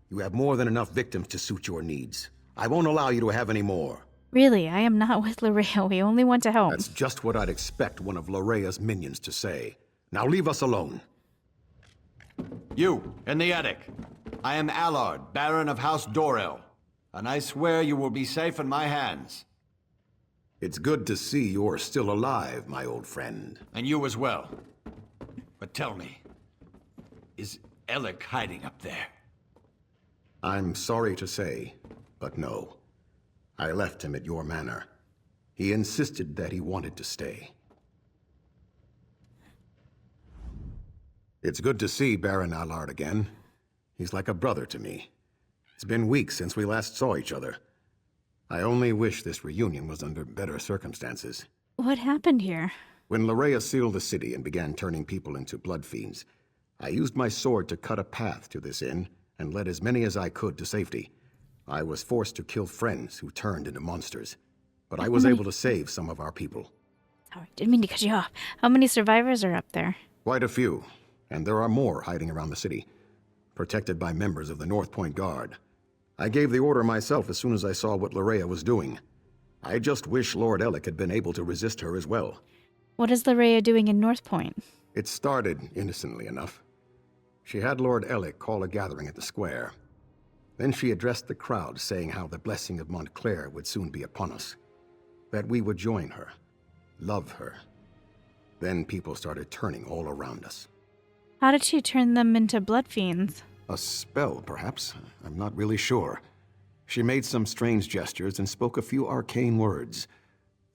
Speaker 17: You have more than enough victims to suit your needs. I won't allow you to have any more.
Speaker 1: Really, I am not with Lorea. We only want to help.
Speaker 17: That's just what I'd expect one of Lorea's minions to say. Now leave us alone.
Speaker 12: You, in the attic. I am Allard, Baron of House Dorel, and I swear you will be safe in my hands.
Speaker 17: It's good to see you're still alive, my old friend.
Speaker 12: And you as well. But tell me, is Alec hiding up there?
Speaker 17: I'm sorry to say, but no. I left him at your manor. He insisted that he wanted to stay. It's good to see Baron Allard again. He's like a brother to me. It's been weeks since we last saw each other. I only wish this reunion was under better circumstances.
Speaker 1: What happened here?
Speaker 17: When Lorea sealed the city and began turning people into blood fiends, I used my sword to cut a path to this inn and led as many as I could to safety. I was forced to kill friends who turned into monsters, but I was able to save some of our people.
Speaker 1: Sorry, didn't mean to cut you off. How many survivors are up there?
Speaker 17: Quite a few, and there are more hiding around the city, protected by members of the North Point Guard. I gave the order myself as soon as I saw what Lorea was doing. I just wish Lord Alec had been able to resist her as well.
Speaker 1: What is Lorea doing in North Point?
Speaker 17: It started innocently enough. She had Lord Alec call a gathering at the square. Then she addressed the crowd, saying how the blessing of Montclair would soon be upon us. That we would join her, love her. Then people started turning all around us.
Speaker 1: How did she turn them into blood fiends?
Speaker 17: A spell, perhaps. I'm not really sure. She made some strange gestures and spoke a few arcane words.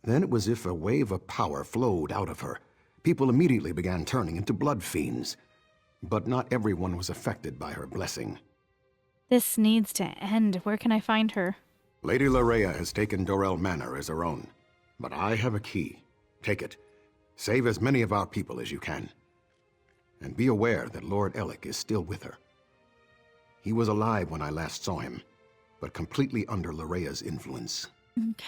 Speaker 17: Then it was as if a wave of power flowed out of her. People immediately began turning into blood fiends. But not everyone was affected by her blessing.
Speaker 1: This needs to end. Where can I find her?
Speaker 17: Lady Larea has taken Dorel Manor as her own, but I have a key. Take it. Save as many of our people as you can. And be aware that Lord Ellic is still with her. He was alive when I last saw him, but completely under Larea's influence.
Speaker 1: Okay.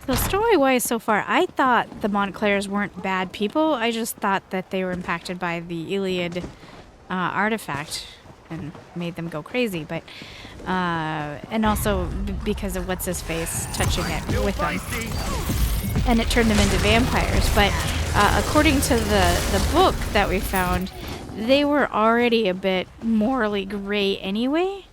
Speaker 1: So story-wise so far, I thought the Montclairs weren't bad people. I just thought that they were impacted by the Iliad artifact and made them go crazy. But and also because of what's-his-face touching it with them. And it turned them into vampires. But according to the book that we found, they were already a bit morally gray anyway.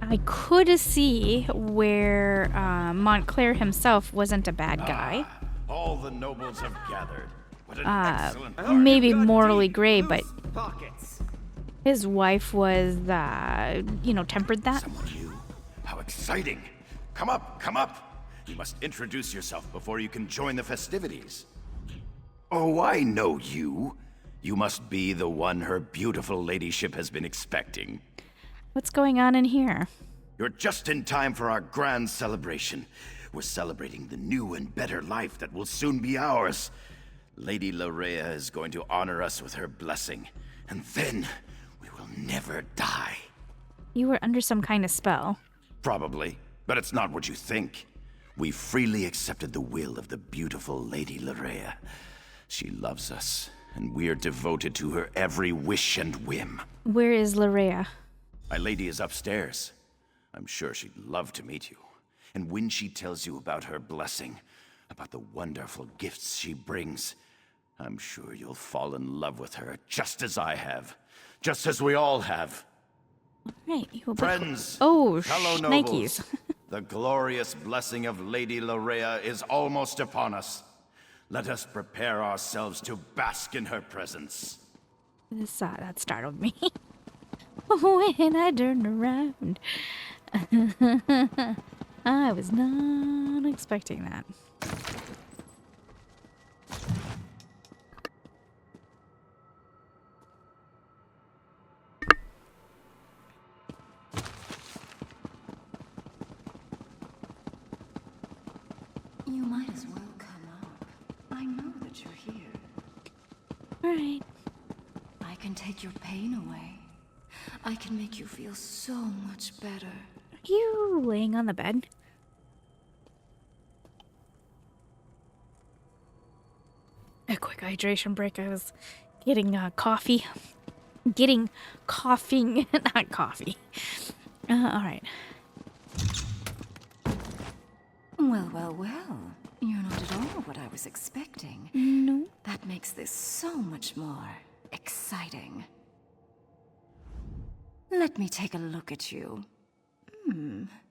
Speaker 1: I could see where Montclair himself wasn't a bad guy.
Speaker 2: All the nobles have gathered. What an excellent
Speaker 1: maybe morally gray, but his wife was, tempered that.
Speaker 2: Someone new. How exciting. Come up, come up. You must introduce yourself before you can join the festivities. Oh, I know you. You must be the one her beautiful ladyship has been expecting.
Speaker 1: What's going on in here?
Speaker 2: You're just in time for our grand celebration. We're celebrating the new and better life that will soon be ours. Lady Larea is going to honor us with her blessing, and then we will never die.
Speaker 1: You were under some kind of spell.
Speaker 2: Probably, but it's not what you think. We freely accepted the will of the beautiful Lady Larea. She loves us, and we're devoted to her every wish and whim.
Speaker 1: Where is Larea?
Speaker 2: My lady is upstairs. I'm sure she'd love to meet you. And when she tells you about her blessing, about the wonderful gifts she brings, I'm sure you'll fall in love with her just as I have. Just as we all have.
Speaker 1: Right,
Speaker 2: Friends,
Speaker 1: fellow
Speaker 2: nobles,
Speaker 1: Nikes.
Speaker 2: the glorious blessing of Lady Larea is almost upon us. Let us prepare ourselves to bask in her presence.
Speaker 1: That startled me. When I turned around, I was not expecting that.
Speaker 18: You might as well come up. I know that you're here.
Speaker 1: All right.
Speaker 18: I can take your pain away. I can make you feel so much better.
Speaker 1: Are you laying on the bed? A quick hydration break. I was getting coffee. Getting coughing, not coffee. All right.
Speaker 18: Well. You're not at all what I was expecting.
Speaker 1: No.
Speaker 18: That makes this so much more exciting. Let me take a look at you.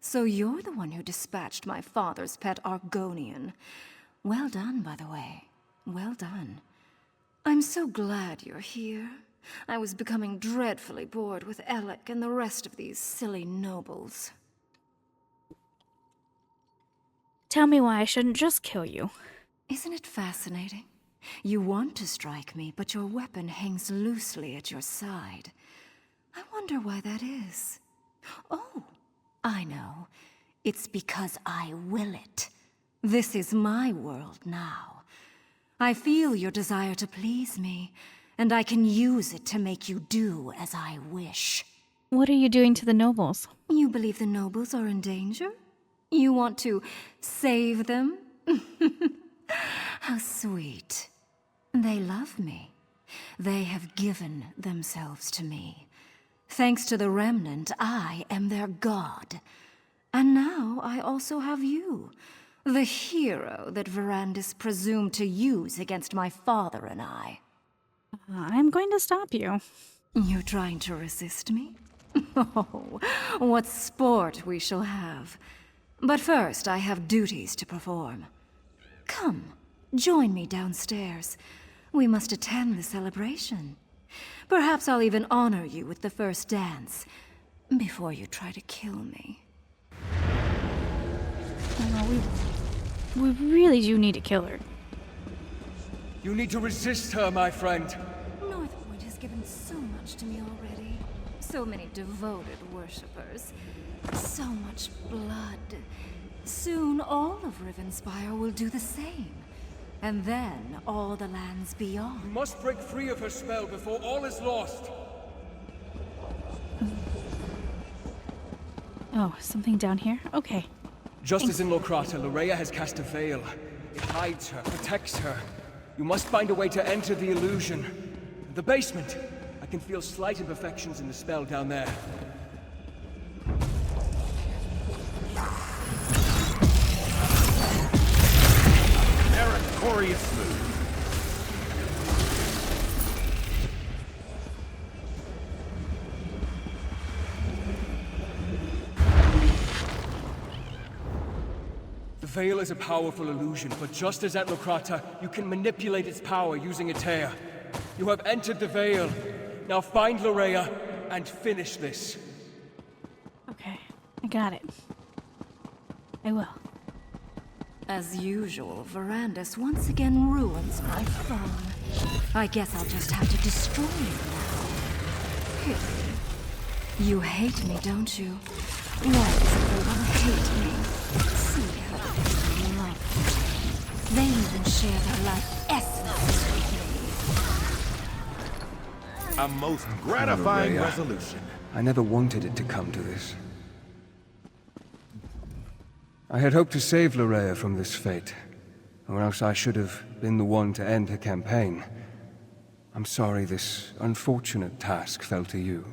Speaker 18: So you're the one who dispatched my father's pet Argonian. Well done, by the way. Well done. I'm so glad you're here. I was becoming dreadfully bored with Ellic and the rest of these silly nobles.
Speaker 1: Tell me why I shouldn't just kill you.
Speaker 18: Isn't it fascinating? You want to strike me, but your weapon hangs loosely at your side. I wonder why that is. Oh, I know. It's because I will it. This is my world now. I feel your desire to please me, and I can use it to make you do as I wish.
Speaker 1: What are you doing to the nobles?
Speaker 18: You believe the nobles are in danger? You want to save them? How sweet. They love me. They have given themselves to me. Thanks to the Remnant, I am their god. And now I also have you, the hero that Verandis presumed to use against my father and I.
Speaker 1: I'm going to stop you.
Speaker 18: You're trying to resist me? Oh, what sport we shall have. But first, I have duties to perform. Come, join me downstairs. We must attend the celebration. Perhaps I'll even honor you with the first dance, before you try to kill me.
Speaker 1: We really do need to kill her.
Speaker 19: You need to resist her, my friend.
Speaker 18: Northpoint has given so much to me already. So many devoted worshippers. So much blood. Soon all of Rivenspire will do the same. And then all the lands beyond.
Speaker 19: You must break free of her spell before all is lost.
Speaker 1: Oh, something down here? Okay.
Speaker 19: Just as in Locrata, Loraya has cast a veil. It hides her, protects her. You must find a way to enter the illusion. The basement. I can feel slight imperfections in the spell down there.
Speaker 2: Meritorious move.
Speaker 19: The veil is a powerful illusion, but just as at Locrata, you can manipulate its power using a tear. You have entered the veil. Now find Loraya and finish this.
Speaker 1: Okay, I got it. I will.
Speaker 18: As usual, Verandis once again ruins my fun. I guess I'll just have to destroy you now. Pity. You hate me, don't you? Why does everyone hate me? See how they love me. They even share their life essence with me.
Speaker 2: A most gratifying resolution.
Speaker 20: I never wanted it to come to this. I had hoped to save Loraya from this fate, or else I should have been the one to end her campaign. I'm sorry this unfortunate task fell to you.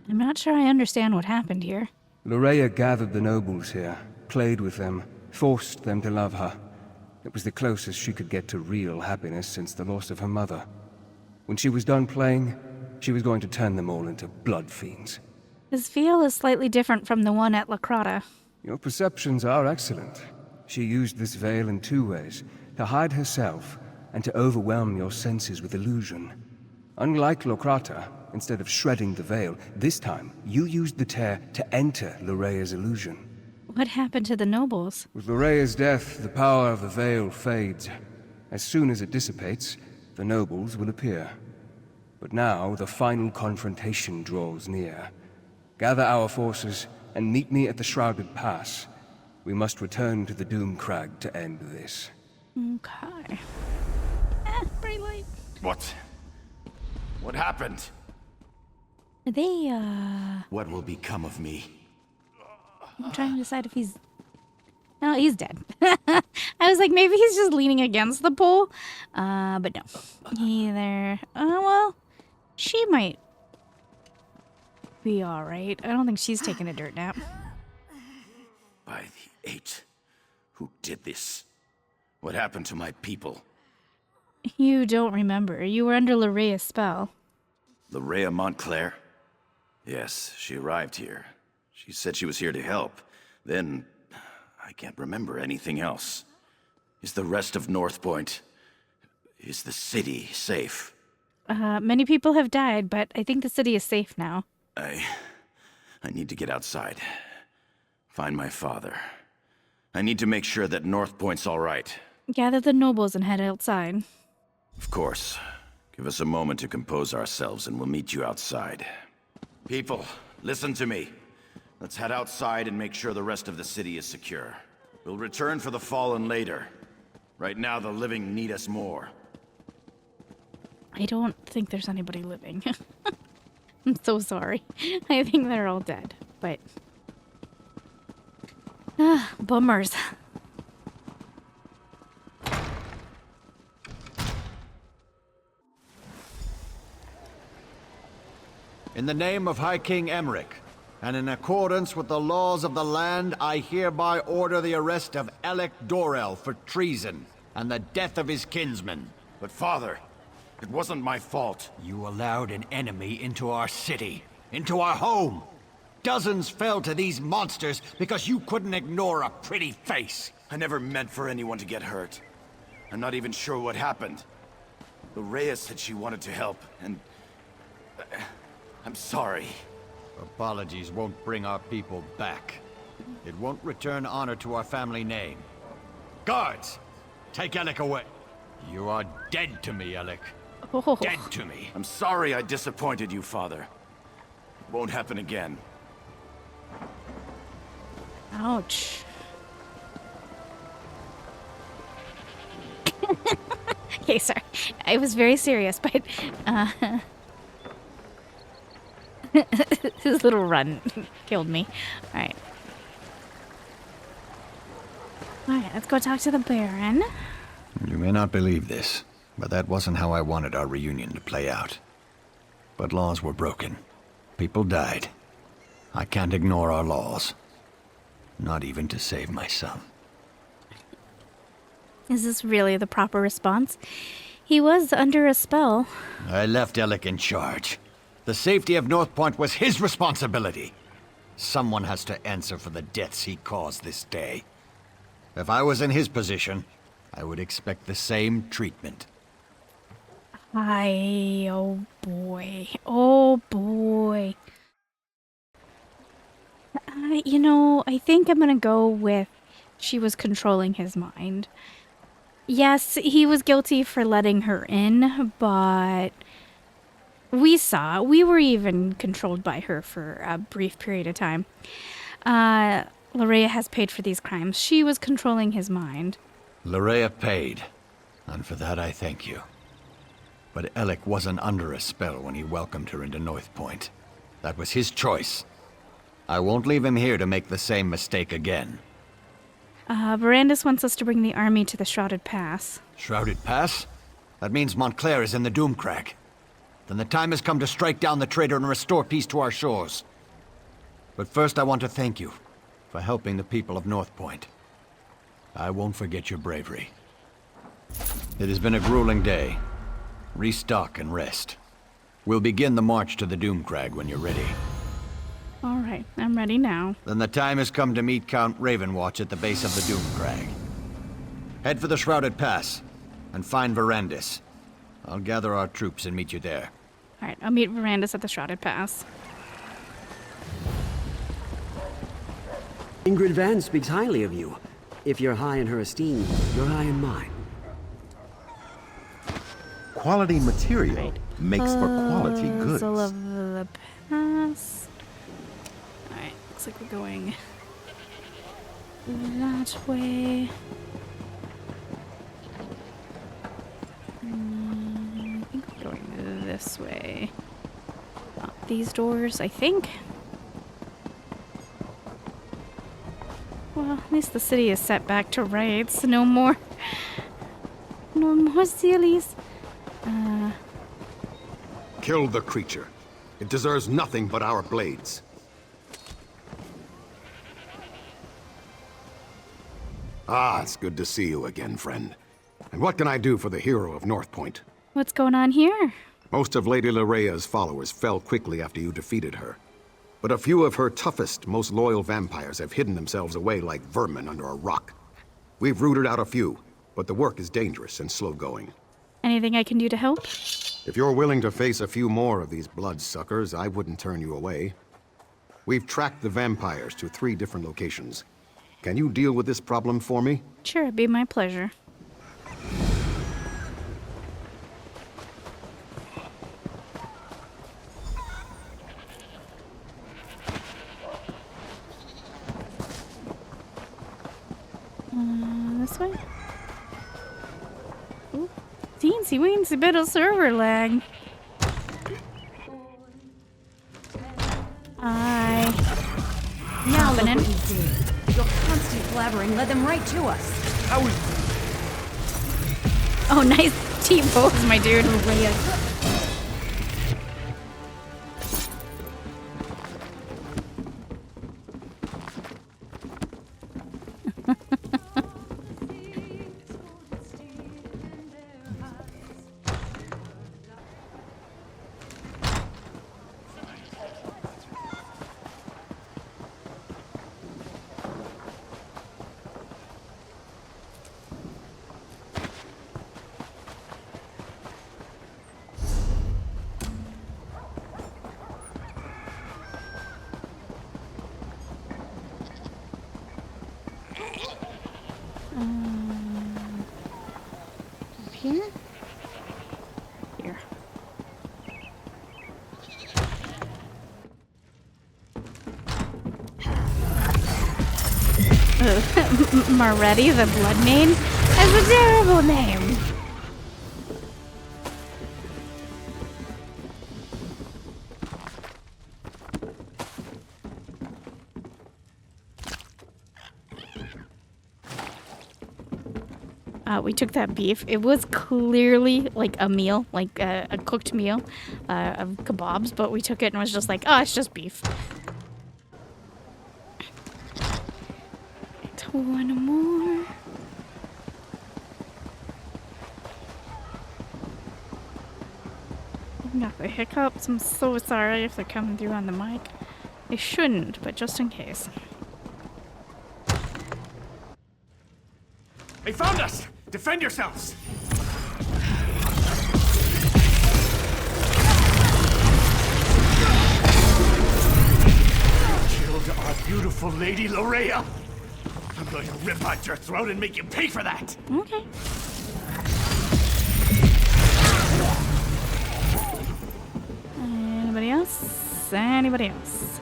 Speaker 1: I'm not sure I understand what happened here.
Speaker 20: Loraya gathered the nobles here, played with them, forced them to love her. It was the closest she could get to real happiness since the loss of her mother. When she was done playing, she was going to turn them all into blood fiends.
Speaker 1: This veil is slightly different from the one at Locrata.
Speaker 20: Your perceptions are excellent. She used this veil in two ways, to hide herself and to overwhelm your senses with illusion. Unlike Locrata, instead of shredding the veil, this time you used the tear to enter Lorea's illusion.
Speaker 1: What happened to the nobles?
Speaker 20: With Lorea's death, the power of the veil fades. As soon as it dissipates, the nobles will appear. But now the final confrontation draws near. Gather our forces and meet me at the Shrouded Pass. We must return to the Doom Crag to end this.
Speaker 1: Okay. Pretty late.
Speaker 2: What happened?
Speaker 1: Are they,
Speaker 2: What will become of me?
Speaker 1: I'm trying to decide if he's... No, he's dead. I was like, maybe he's just leaning against the pole. But no. Either... well, she might be alright. I don't think she's taking a dirt nap.
Speaker 2: By the Eight. Who did this? What happened to my people?
Speaker 1: You don't remember. You were under Lorea's spell.
Speaker 2: Loraya Montclair? Yes, she arrived here. She said she was here to help. Then, I can't remember anything else. Is the rest of Northpoint... Is the city safe?
Speaker 1: Many people have died, but I think the city is safe now.
Speaker 2: I need to get outside. Find my father. I need to make sure that Northpoint's all right.
Speaker 1: Gather the nobles and head outside.
Speaker 2: Of course. Give us a moment to compose ourselves and we'll meet you outside. People, listen to me. Let's head outside and make sure the rest of the city is secure. We'll return for the fallen later. Right now, the living need us more.
Speaker 1: I don't think there's anybody living. I'm so sorry. I think they're all dead, but... bummers.
Speaker 12: In the name of High King Emmerich, and in accordance with the laws of the land, I hereby order the arrest of Alec Dorel for treason, and the death of his kinsman.
Speaker 2: But father, it wasn't my fault.
Speaker 12: You allowed an enemy into our city, into our home. Dozens fell to these monsters because you couldn't ignore a pretty face.
Speaker 2: I never meant for anyone to get hurt. I'm not even sure what happened.
Speaker 21: Lorea said she wanted to help, and... I'm sorry.
Speaker 12: Apologies won't bring our people back. It won't return honor to our family name. Guards! Take Alec away. You are dead to me, Alec.
Speaker 1: Oh.
Speaker 12: Dead to me.
Speaker 21: I'm sorry I disappointed you, Father. It won't happen again.
Speaker 1: Ouch. Okay, sorry. I was very serious, but his little run killed me. Alright. Alright, let's go talk to the Baron.
Speaker 12: You may not believe this, but that wasn't how I wanted our reunion to play out. But laws were broken. People died. I can't ignore our laws. Not even to save my son.
Speaker 1: Is this really the proper response? He was under a spell.
Speaker 12: I left Alec in charge. The safety of North Point was his responsibility. Someone has to answer for the deaths he caused this day. If I was in his position, I would expect the same treatment.
Speaker 1: Oh boy. Oh boy. You know, I think I'm gonna go with she was controlling his mind. Yes, he was guilty for letting her in, but we were even controlled by her for a brief period of time. Lorea has paid for these crimes. She was controlling his mind.
Speaker 12: Lorea paid, and for that I thank you. But Alec wasn't under a spell when he welcomed her into North Point. That was his choice. I won't leave him here to make the same mistake again.
Speaker 1: Verandis wants us to bring the army to the Shrouded Pass.
Speaker 12: Shrouded Pass? That means Montclair is in the Doomcrag. Then the time has come to strike down the traitor and restore peace to our shores. But first I want to thank you for helping the people of North Point. I won't forget your bravery. It has been a grueling day. Restock and rest. We'll begin the march to the Doomcrag when you're ready.
Speaker 1: All right, I'm ready now.
Speaker 12: Then the time has come to meet Count Ravenwatch at the base of the Doomcrag. Head for the Shrouded Pass and find Verandis. I'll gather our troops and meet you there.
Speaker 1: All right, I'll meet Verandis at the Shrouded Pass.
Speaker 22: Ingrid Van speaks highly of you. If you're high in her esteem, you're high in mine.
Speaker 2: Quality material makes for quality goods.
Speaker 1: Puzzle of the Pass. Alright, looks like we're going that way. I think we're going this way. Not these doors, I think. Well, at least the city is set back to rights. No more sillies.
Speaker 17: Kill the creature. It deserves nothing but our blades. Ah, it's good to see you again, friend. And what can I do for the hero of North Point?
Speaker 1: What's going on here?
Speaker 17: Most of Lady Lorea's followers fell quickly after you defeated her. But a few of her toughest, most loyal vampires have hidden themselves away like vermin under a rock. We've rooted out a few, but the work is dangerous and slow-going.
Speaker 1: Anything I can do to help?
Speaker 17: If you're willing to face a few more of these bloodsuckers, I wouldn't turn you away. We've tracked the vampires to 3 different locations. Can you deal with this problem for me?
Speaker 1: Sure, it'd be my pleasure. This way? Ooh. Teensy weensy bit of server lag. Hi.
Speaker 15: Now look what you did. Your constant blabbering led them right to us.
Speaker 1: Oh, nice T-pose, my dude. Moretti the Blood Main? That's a terrible name. We took that beef. It was clearly like a meal, like a cooked meal of kebabs, but we took it and was just like, oh, it's just beef. One more. I got the hiccups. I'm so sorry if they're coming through on the mic. They shouldn't, but just in case.
Speaker 5: They found us! Defend yourselves! Killed our beautiful lady Lorea! I'm going to rip out your throat and make you pay for that!
Speaker 1: Okay. Anybody else? Anybody else?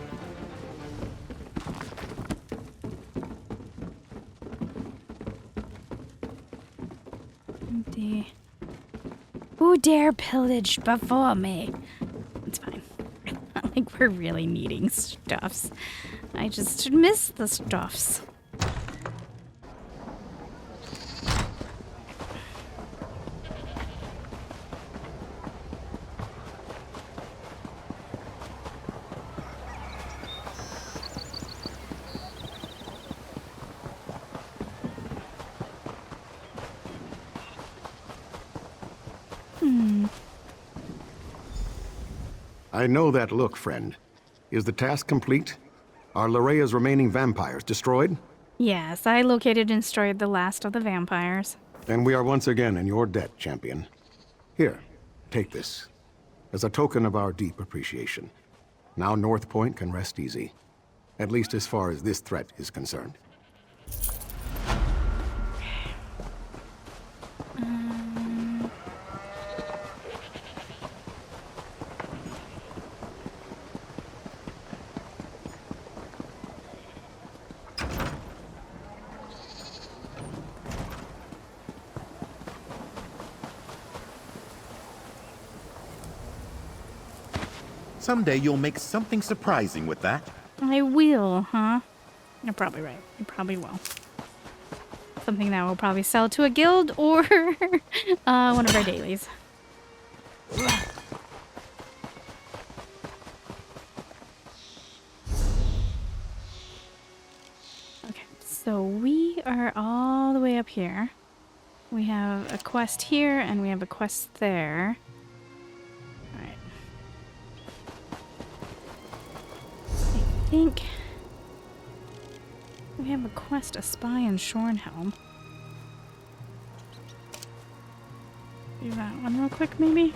Speaker 1: Who dare pillage before me? It's fine. Not like we're really needing stuffs. I just miss the stuffs.
Speaker 17: I know that look, friend. Is the task complete? Are Lorea's remaining vampires destroyed?
Speaker 1: Yes, I located and destroyed the last of the vampires.
Speaker 17: Then we are once again in your debt, champion. Here, take this. As a token of our deep appreciation. Now North Point can rest easy. At least as far as this threat is concerned.
Speaker 2: Someday you'll make something surprising with that.
Speaker 1: I will, huh? You're probably right. You probably will. Something that will probably sell to a guild or one of our dailies. Okay, so we are all the way up here. We have a quest here and we have a quest there. I think we have a quest, a spy in Shornhelm. Do that one real quick, maybe?